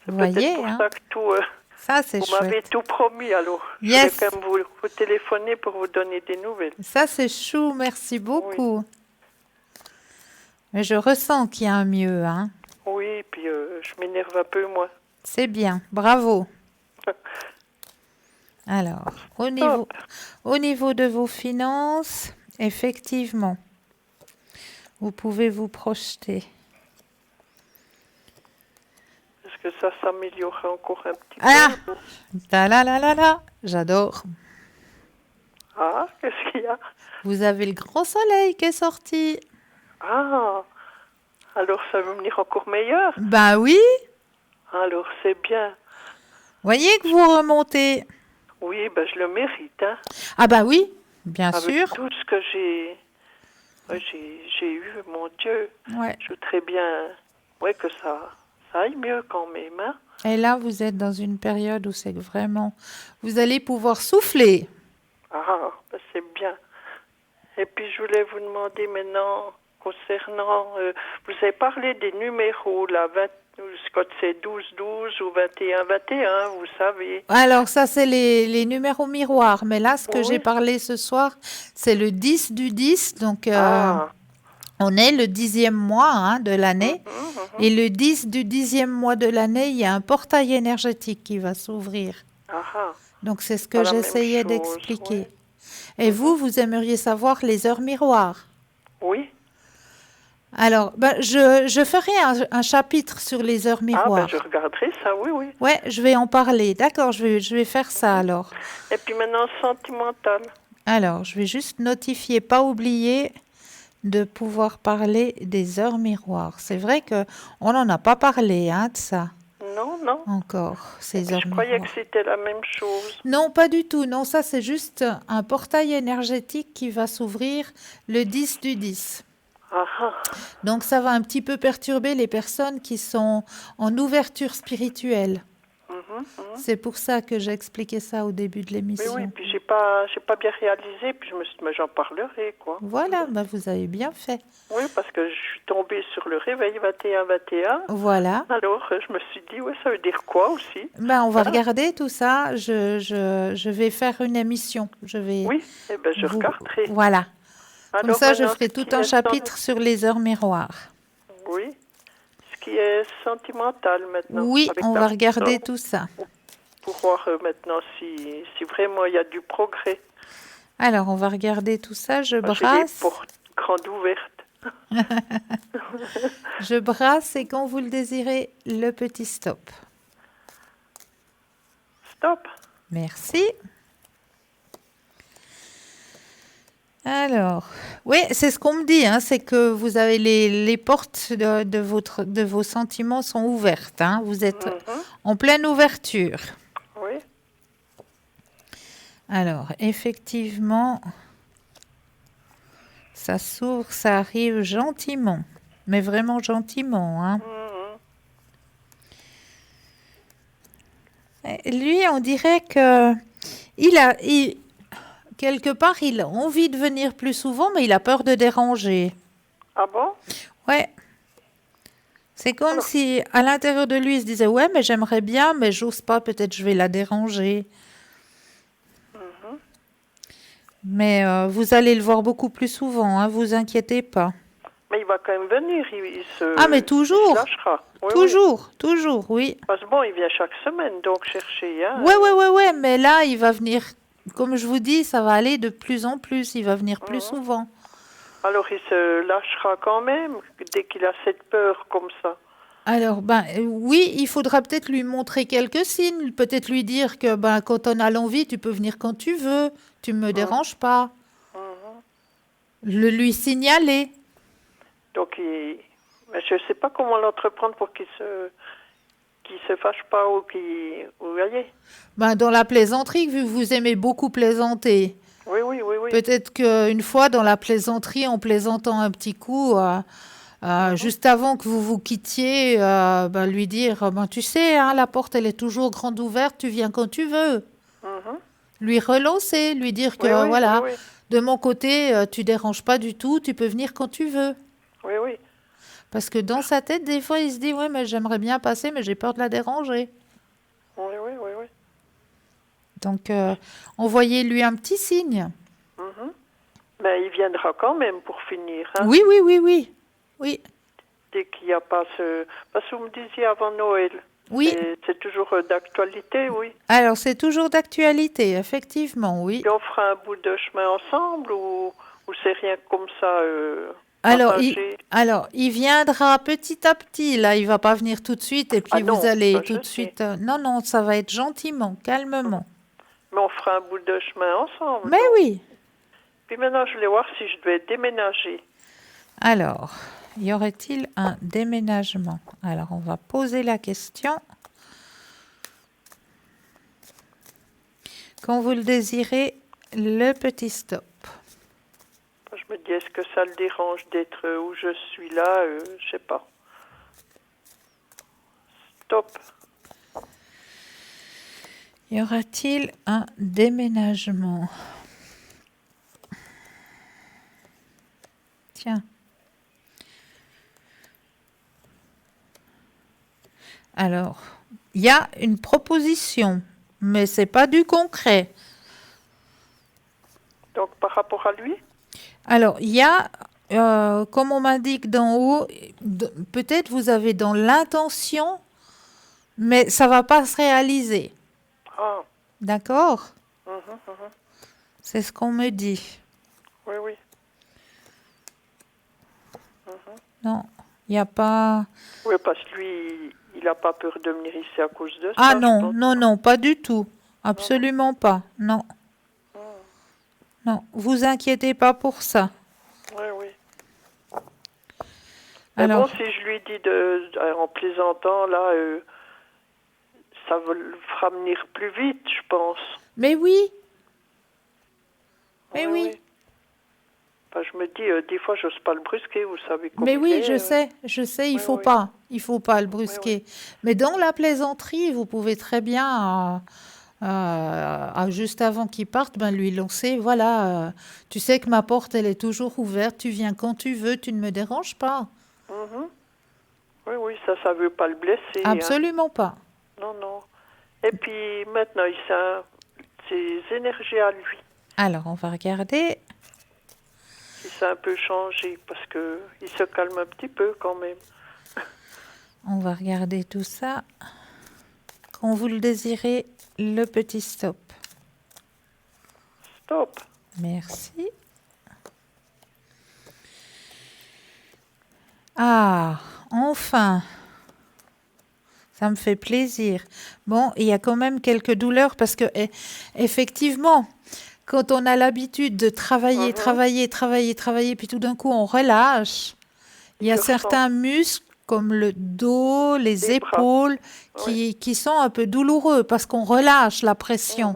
C'est vous peut-être voyez, pour hein, ça que tout, ça c'est vous m'avez chouette. tout promis, alors. Je Yes. voulais quand même vous téléphoner pour vous donner des nouvelles. Ça c'est chou, merci beaucoup. Mais je ressens qu'il y a un mieux, hein. Oui, et puis je m'énerve un peu, moi. C'est bien, bravo. Alors, au niveau de vos finances, effectivement, vous pouvez vous projeter. Est-ce que ça s'améliorerait encore un petit Ah, peu? ta la la la la, j'adore. Ah, qu'est-ce qu'il y a? Vous avez le grand soleil qui est sorti. Ah, alors ça va venir encore meilleur. Bah oui, Alors c'est bien. voyez que vous remontez. Oui, ben je le mérite, hein. Ah bah oui, bien Avec sûr. tout ce que j'ai eu, mon Dieu. Ouais. Je voudrais bien que ça aille mieux quand même, hein. Et là, vous êtes dans une période où c'est que vraiment, vous allez pouvoir souffler. Ah, ben c'est bien. Et puis je voulais vous demander maintenant, concernant, vous avez parlé des numéros, là, quand c'est 12-12 ou 21-21, vous savez. Alors ça, c'est les numéros miroirs. Mais là, ce que Oui. j'ai parlé ce soir, c'est le 10 du 10. Donc, Ah, on est le 10e mois, hein, de l'année. mhm. Et le 10 du 10e mois de l'année, il y a un portail énergétique qui va s'ouvrir. Ah, Donc, c'est ce Pas que la même j'essayais chose, d'expliquer. ouais. Et vous aimeriez savoir les heures miroirs. oui. Alors, ben, je ferai un chapitre sur les heures Ah, ben miroirs. je regarderai ça, oui, oui. Ouais, je vais en parler. D'accord, je vais faire ça alors. Et puis maintenant, sentimental. Alors, je vais juste notifier, pas oublier de pouvoir parler des heures miroirs. C'est vrai que on n'en a pas parlé, hein, de ça. Non, Non, non. encore, ces Je heures croyais que miroirs. c'était la même chose. Non, pas du tout. Non, ça, c'est juste un portail énergétique qui va s'ouvrir le 10 du 10. Ah, ah. Donc, ça va un petit peu perturber les personnes qui sont en ouverture spirituelle. C'est pour ça que j'ai expliqué ça au début de Oui, l'émission. oui, puis j'ai pas bien réalisé, puis je me suis dit, mais j'en parlerai, quoi. Voilà, bah, vous avez bien fait. Oui, parce que je suis tombée sur le réveil 21-21. Voilà. Alors, je me suis dit, ouais, ça veut dire quoi aussi? Ben, on va Ah. regarder tout ça. Je vais faire une émission. Je vais Oui, eh ben, je vous- regarderai. Voilà. Comme Alors, ça, je maintenant, ferai ce tout qui un est chapitre sur les heures miroirs. Oui, ce qui est sentimental maintenant. Oui, avec on la va regarder personne, tout ça. pour voir maintenant si vraiment il y a du progrès. Alors, on va regarder tout ça. Je Moi, j'ai les brasse. portes grandes ouvertes. Je brasse et quand vous le désirez, le petit stop. Stop. Merci. Alors, oui, c'est ce qu'on me dit, hein, c'est que vous avez les portes de vos sentiments sont ouvertes. Hein, vous êtes en pleine ouverture. Oui. Alors, effectivement, ça s'ouvre, ça arrive gentiment, mais vraiment gentiment. Hein. Et lui, on dirait que quelque part, il a envie de venir plus souvent, mais il a peur de déranger. Ah bon? Ouais. C'est comme si à l'intérieur de lui, il se disait, ouais, mais j'aimerais bien, mais j'ose pas, peut-être je vais la déranger. Mais vous allez le voir beaucoup plus souvent, hein, vous inquiétez pas. Mais il va quand même venir. Ah, mais il toujours. se lâchera. Oui, Toujours, toujours, oui. Parce que bon, il vient chaque semaine, donc chercher. Hein. Ouais, mais là, il va venir, comme je vous dis, ça va aller de plus en plus, il va venir plus souvent. Alors il se lâchera quand même dès qu'il a cette peur comme ça. Alors, oui, il faudra peut-être lui montrer quelques signes, peut-être lui dire que quand on a l'envie, tu peux venir quand tu veux, tu me déranges pas. Le lui signaler. Donc mais je ne sais pas comment l'entreprendre pour qu'il se fâche pas ou qu'il... Vous voyez? Dans la plaisanterie, vu que vous aimez beaucoup plaisanter. Oui. Peut-être qu'une fois, dans la plaisanterie, en plaisantant un petit coup, juste avant que vous vous quittiez, lui dire, tu sais, hein, la porte, elle est toujours grande ouverte, tu viens quand tu veux. Lui relancer, lui dire que, voilà, de mon côté, tu déranges pas du tout, tu peux venir quand tu veux. Oui. Parce que dans sa tête, des fois, il se dit, ouais, mais j'aimerais bien passer, mais j'ai peur de la déranger. Oui. Donc, envoyez-lui un petit signe. Mais il viendra quand même pour finir. Hein? Oui. Dès qu'il n'y a pas ce... Parce que vous me disiez avant Noël. Oui. C'est toujours d'actualité, oui. Alors, c'est toujours d'actualité, effectivement, oui. Et on fera un bout de chemin ensemble ou c'est rien comme ça Alors, arrangé? il viendra petit à petit, là, il va pas venir tout de suite et puis non, vous allez ça, tout je de sais. suite... non, ça va être gentiment, calmement. Mais on fera un bout de chemin ensemble. Mais donc. oui. Puis maintenant, je voulais voir si je devais déménager. Alors, y aurait-il un déménagement? Alors, on va poser la question. Quand vous le désirez, le petit stop. Je me dis, est-ce que ça le dérange d'être où je suis là? Je sais pas. Stop. Y aura-t-il un déménagement? Tiens. Alors, il y a une proposition, mais c'est pas du concret. Donc, par rapport à lui? Alors, il y a, comme on m'indique d'en haut, peut-être vous avez dans l'intention, mais ça va pas se réaliser. Ah. D'accord? C'est ce qu'on me dit. Oui. Non, il n'y a pas... Oui, parce que lui, il n'a pas peur de venir ici à cause de ça. Ah je non, pense. non, pas du tout. Absolument pas, non. Non, vous inquiétez pas pour ça. Oui. Mais Alors, bon, si je lui dis en plaisantant, là, ça le fera venir plus vite, je pense. Mais oui. Mais oui. Enfin, je me dis, des fois, j'ose pas le brusquer, vous savez comment Mais il oui, est, je sais, il oui, faut oui. pas. Il faut pas le brusquer. Mais dans la plaisanterie, vous pouvez très bien, juste avant qu'il parte, ben, lui lancer, voilà, tu sais que ma porte, elle est toujours ouverte, tu viens quand tu veux, tu ne me déranges pas. Mhm. Oui, ça veut pas le blesser. Hein. Absolument pas. Non, non. Et puis, maintenant, il sent ses énergies à lui. Alors, on va regarder. Il s'est un peu changé, parce que il se calme un petit peu, quand même. On va regarder tout ça. Quand vous le désirez, le petit stop. Stop. Merci. Ah, enfin. Ça me fait plaisir. Bon, il y a quand même quelques douleurs parce que, effectivement, quand on a l'habitude de travailler, travailler, puis tout d'un coup on relâche, il y a Je certains muscles comme le dos, les Les bras. épaules qui sont un peu douloureux parce qu'on relâche la pression.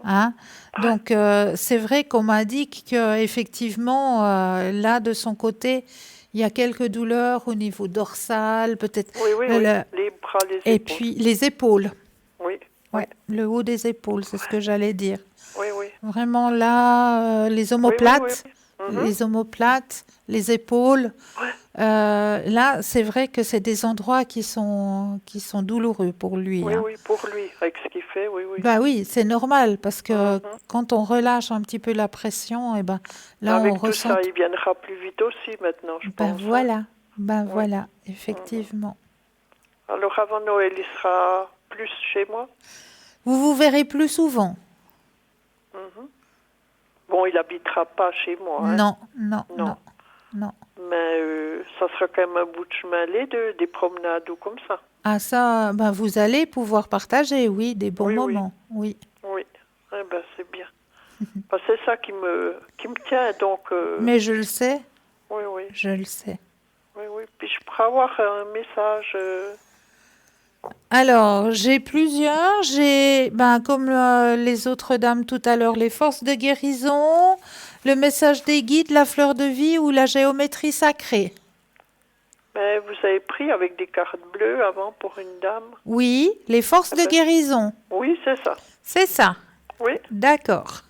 Hein? Donc, c'est vrai qu'on m'indique qu'effectivement, là, de son côté, il y a quelques douleurs au niveau dorsal, peut-être. Oui. Les bras, les épaules. Et puis, les épaules. Oui. Ouais, le haut des épaules, c'est ce que j'allais dire. Oui. Vraiment, là, les omoplates, Oui. les omoplates, les épaules. Là, c'est vrai que c'est des endroits qui sont douloureux pour lui. Hein. Oui, pour lui, avec ce qu'il fait, oui. Bah oui, c'est normal parce que quand on relâche un petit peu la pression, et ben là Avec on tout ressent. ça, il viendra plus vite aussi maintenant, je pense. Ben voilà, effectivement. Alors avant Noël, il sera plus chez moi. Vous verrez plus souvent. Bon, il habitera pas chez moi. Hein. Non. Mais ça sera quand même un bout de chemin aller, des promenades ou comme ça. Ah ça, ben vous allez pouvoir partager, oui, des bons moments, oui. Oui, c'est bien. C'est ça qui me tient, donc... Mais je le sais. Oui. Je le sais. Oui. Puis je pourrais avoir un message... Alors, j'ai plusieurs. Comme les autres dames tout à l'heure, les forces de guérison, le message des guides, la fleur de vie ou la géométrie sacrée. Mais vous avez pris avec des cartes bleues avant pour une dame. Oui, les forces de guérison. Oui, c'est ça. C'est ça. Oui. D'accord.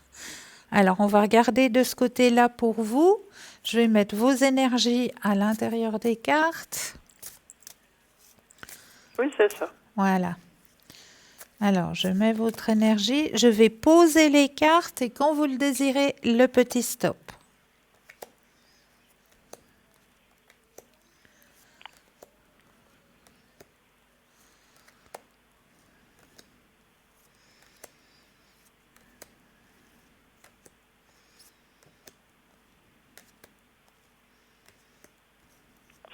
Alors, on va regarder de ce côté-là pour vous. Je vais mettre vos énergies à l'intérieur des cartes. Oui, c'est ça. Voilà. Alors, je mets votre énergie. Je vais poser les cartes et quand vous le désirez, le petit stop.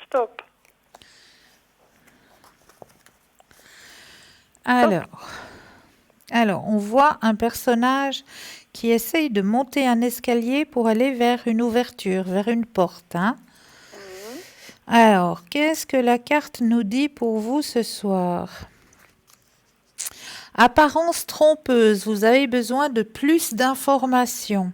Stop. Alors, on voit un personnage qui essaye de monter un escalier pour aller vers une ouverture, vers une porte. Hein. Alors, qu'est-ce que la carte nous dit pour vous ce soir? Apparence trompeuse, vous avez besoin de plus d'informations.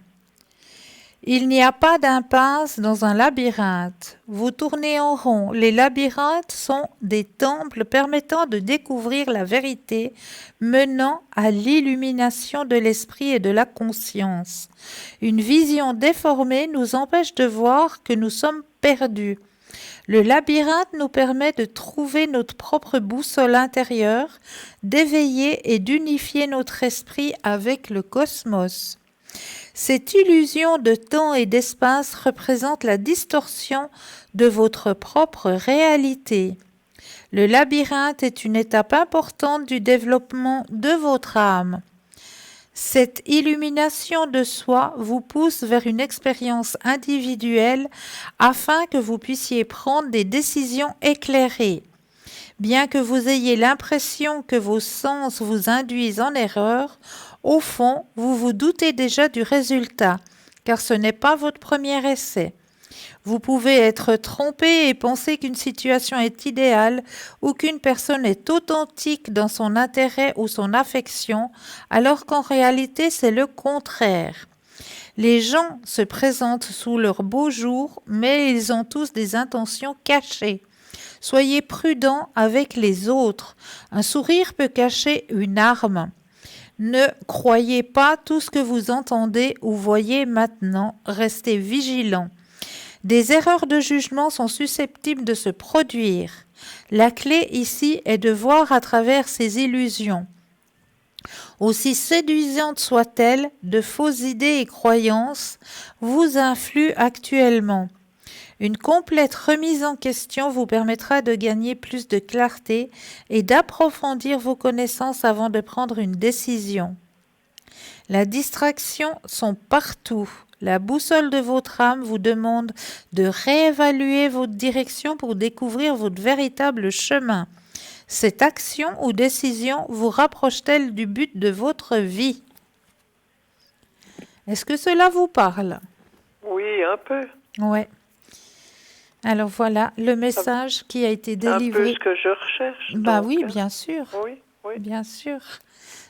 Il n'y a pas d'impasse dans un labyrinthe. Vous tournez en rond. Les labyrinthes sont des temples permettant de découvrir la vérité, menant à l'illumination de l'esprit et de la conscience. Une vision déformée nous empêche de voir que nous sommes perdus. Le labyrinthe nous permet de trouver notre propre boussole intérieure, d'éveiller et d'unifier notre esprit avec le cosmos. Cette illusion de temps et d'espace représente la distorsion de votre propre réalité. Le labyrinthe est une étape importante du développement de votre âme. Cette illumination de soi vous pousse vers une expérience individuelle afin que vous puissiez prendre des décisions éclairées. Bien que vous ayez l'impression que vos sens vous induisent en erreur, au fond, vous vous doutez déjà du résultat, car ce n'est pas votre premier essai. Vous pouvez être trompé et penser qu'une situation est idéale ou qu'une personne est authentique dans son intérêt ou son affection, alors qu'en réalité c'est le contraire. Les gens se présentent sous leur beau jour, mais ils ont tous des intentions cachées. Soyez prudent avec les autres. Un sourire peut cacher une arme. Ne croyez pas tout ce que vous entendez ou voyez maintenant. Restez vigilant. Des erreurs de jugement sont susceptibles de se produire. La clé ici est de voir à travers ces illusions. Aussi séduisantes soient-elles, de fausses idées et croyances vous influent actuellement. Une complète remise en question vous permettra de gagner plus de clarté et d'approfondir vos connaissances avant de prendre une décision. Les distractions sont partout. La boussole de votre âme vous demande de réévaluer votre direction pour découvrir votre véritable chemin. Cette action ou décision vous rapproche-t-elle du but de votre vie? Est-ce que cela vous parle? Oui, un peu. Ouais. Alors voilà le message qui a été Un peu délivré. ce que je recherche. Bah donc, oui, bien sûr, Oui, oui, bien sûr.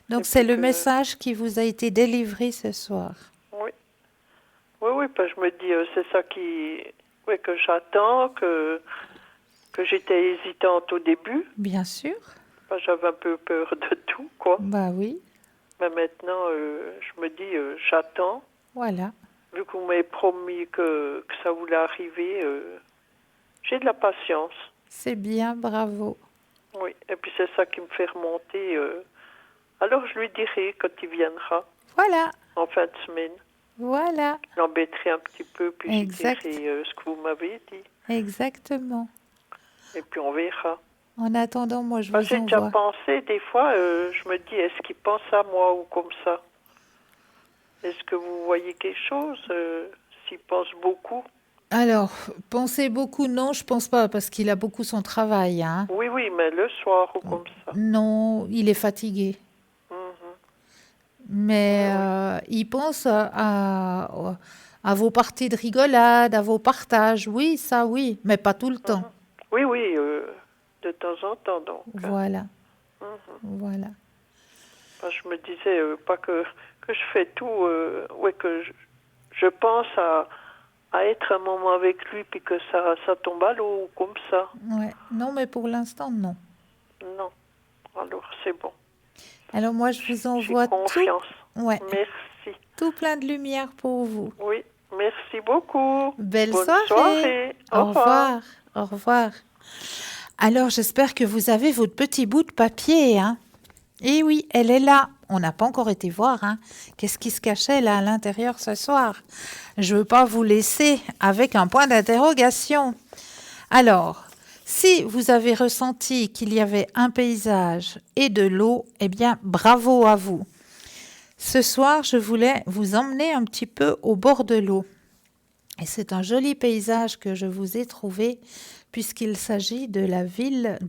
Donc Et c'est puis le que- message qui vous a été délivré ce soir. oui. Oui, oui, parce que je me dis, c'est ça oui, que j'attends, que j'étais hésitante au début. Bien sûr. Parce que j'avais un peu peur de tout, quoi. Bah oui, Mais maintenant, je me dis, j'attends. voilà. Vu que vous m'avez promis que ça voulait arriver, j'ai de la patience. C'est bien, bravo. Oui, et puis c'est ça qui me fait remonter. Alors je lui dirai quand il viendra, Voilà, en fin de semaine. voilà, Je l'embêterai un petit peu, puis Exact. je dirai ce que vous m'avez dit. exactement. Et puis on verra. En attendant, moi je Moi, vous j'ai déjà envoie. pensé, des fois, je me dis, est-ce qu'il pense à moi ou comme ça? Est-ce que vous voyez quelque chose s'il pense beaucoup? Alors, pensez beaucoup, non, je pense pas, parce qu'il a beaucoup son travail, hein. Oui, oui, mais le soir ou comme ça. Non, il est fatigué. Mhm. Mais il pense à vos parties de rigolade, à vos partages. Oui, ça oui, mais pas tout le temps. Oui, oui, de temps en temps, donc. Voilà, Mhm. voilà. Enfin, je me disais pas que je fais tout, ouais, que je pense à être un moment avec lui, puis que ça tombe à l'eau, ou comme ça. Ouais. Non, mais pour l'instant, non. Non. Alors, c'est bon. Alors moi, je vous J'ai envoie confiance. ouais, Merci. tout plein de lumière pour vous. Oui, merci beaucoup. Belle Bonne soirée. soirée. Au revoir. Au revoir. Alors, j'espère que vous avez votre petit bout de papier, hein. Et oui, elle est là. On n'a pas encore été voir, hein. Qu'est-ce qui se cachait là à l'intérieur ce soir? Je ne veux pas vous laisser avec un point d'interrogation. Alors, si vous avez ressenti qu'il y avait un paysage et de l'eau, eh bien, bravo à vous. Ce soir, je voulais vous emmener un petit peu au bord de l'eau. Et c'est un joli paysage que je vous ai trouvé, puisqu'il s'agit de la ville,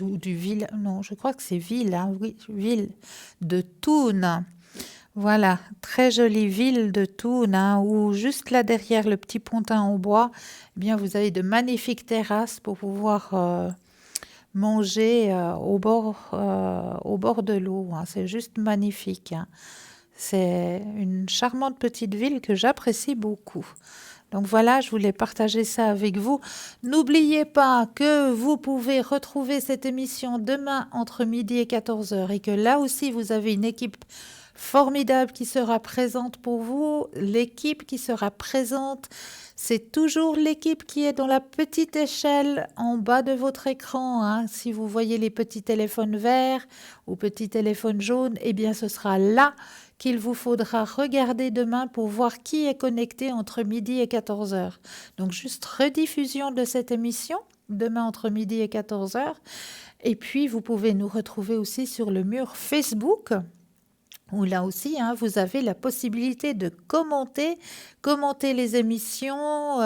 non, je crois que c'est ville, hein, oui, ville de Thun. Voilà, très jolie ville de Thun, hein, où juste là derrière le petit pontin en bois, eh bien, vous avez de magnifiques terrasses pour pouvoir manger au bord de l'eau, hein. C'est juste magnifique, hein. C'est une charmante petite ville que j'apprécie beaucoup. Donc voilà, je voulais partager ça avec vous. N'oubliez pas que vous pouvez retrouver cette émission demain entre midi et 14 heures et que là aussi, vous avez une équipe formidable qui sera présente pour vous. L'équipe qui sera présente, c'est toujours l'équipe qui est dans la petite échelle en bas de votre écran, hein. Si vous voyez les petits téléphones verts ou petits téléphones jaunes, eh bien ce sera là qu'il vous faudra regarder demain pour voir qui est connecté entre midi et 14 heures. Donc juste rediffusion de cette émission demain entre midi et 14 heures. Et puis vous pouvez nous retrouver aussi sur le mur Facebook, où là aussi, hein, vous avez la possibilité de commenter les émissions,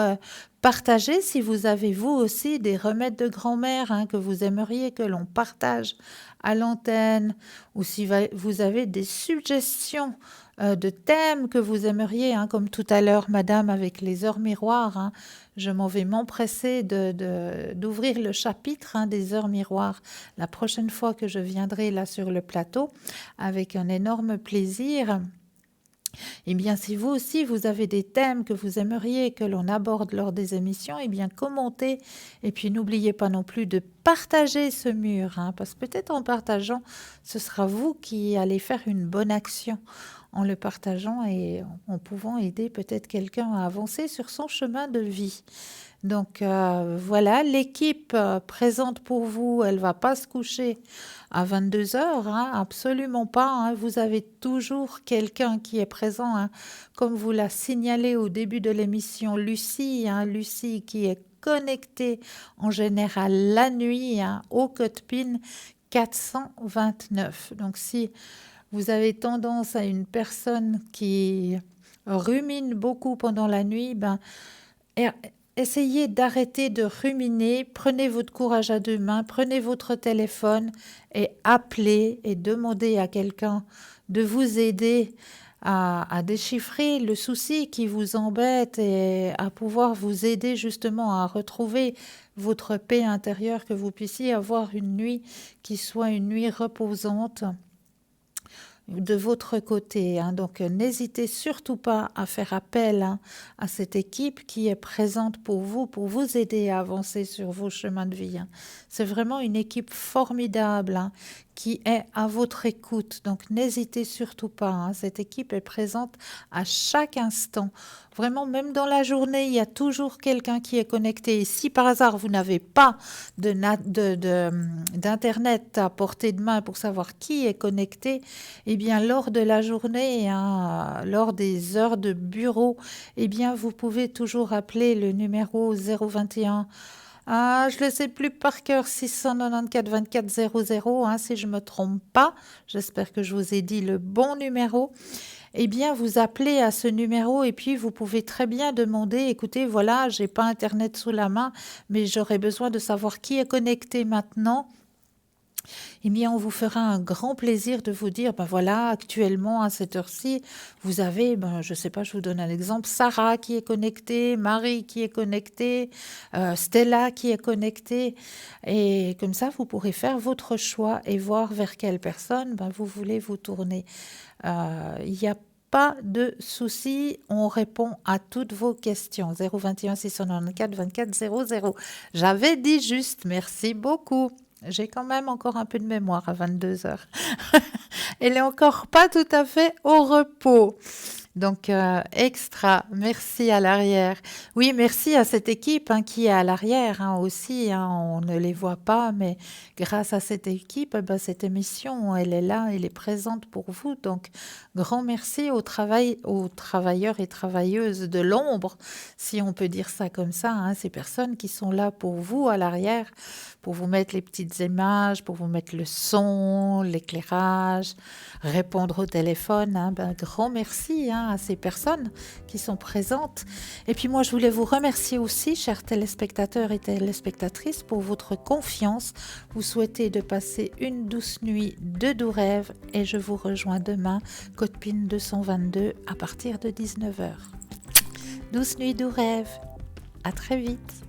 Partagez si vous avez vous aussi des remèdes de grand-mère que vous aimeriez que l'on partage à l'antenne, ou si vous avez des suggestions de thèmes que vous aimeriez, comme tout à l'heure, madame, avec les heures miroirs. Je m'en vais m'empresser d'ouvrir le chapitre des heures miroirs la prochaine fois que je viendrai là sur le plateau, avec un énorme plaisir. Eh bien, si vous aussi, vous avez des thèmes que vous aimeriez que l'on aborde lors des émissions, eh bien, commentez. Et puis, n'oubliez pas non plus de partager ce mur, parce que peut-être en partageant, ce sera vous qui allez faire une bonne action en le partageant et en pouvant aider peut-être quelqu'un à avancer sur son chemin de vie. Donc voilà, l'équipe présente pour vous, elle va pas se coucher à 22 heures, absolument pas. Vous avez toujours quelqu'un qui est présent, comme vous l'a signalé au début de l'émission, Lucie, Lucie qui est connectée en général la nuit au code PIN 429. Donc si vous avez tendance à une personne qui rumine beaucoup pendant la nuit, essayez d'arrêter de ruminer, prenez votre courage à deux mains, prenez votre téléphone et appelez et demandez à quelqu'un de vous aider à déchiffrer le souci qui vous embête et à pouvoir vous aider justement à retrouver votre paix intérieure, que vous puissiez avoir une nuit qui soit une nuit reposante de votre côté. Donc n'hésitez surtout pas à faire appel à cette équipe qui est présente pour vous aider à avancer sur vos chemins de vie. C'est vraiment une équipe formidable qui est à votre écoute. Donc n'hésitez surtout pas. Cette équipe est présente à chaque instant. Vraiment, même dans la journée, il y a toujours quelqu'un qui est connecté. Et si par hasard, vous n'avez pas d'Internet à portée de main pour savoir qui est connecté, eh bien, lors de la journée, lors des heures de bureau, eh bien, vous pouvez toujours appeler le numéro 021. Je ne le sais plus par cœur, 694 24 00, si je ne me trompe pas. J'espère que je vous ai dit le bon numéro. Eh bien, vous appelez à ce numéro et puis vous pouvez très bien demander, écoutez, voilà, j'ai pas Internet sous la main, mais j'aurais besoin de savoir qui est connecté maintenant. Eh bien, on vous fera un grand plaisir de vous dire, voilà, actuellement, à cette heure-ci, vous avez, je ne sais pas, je vous donne un exemple, Sarah qui est connectée, Marie qui est connectée, Stella qui est connectée. Et comme ça, vous pourrez faire votre choix et voir vers quelle personne vous voulez vous tourner. Il n'y a pas de souci, on répond à toutes vos questions. 021 694 24 00. J'avais dit juste, merci beaucoup. J'ai quand même encore un peu de mémoire à 22 heures. Elle est encore pas tout à fait au repos. Donc, extra, merci à l'arrière. Oui, merci à cette équipe qui est à l'arrière aussi. On ne les voit pas, mais grâce à cette équipe, cette émission, elle est là, elle est présente pour vous. Donc, grand merci aux travailleurs et travailleuses de l'ombre, si on peut dire ça comme ça. Ces personnes qui sont là pour vous à l'arrière, pour vous mettre les petites images, pour vous mettre le son, l'éclairage, répondre au téléphone. Grand merci à ces personnes qui sont présentes. Et puis moi, je voulais vous remercier aussi, chers téléspectateurs et téléspectatrices, pour votre confiance. Vous souhaitez de passer une douce nuit de doux rêves et je vous rejoins demain, code PIN 222 à partir de 19h. Douce nuit, doux rêves. À très vite.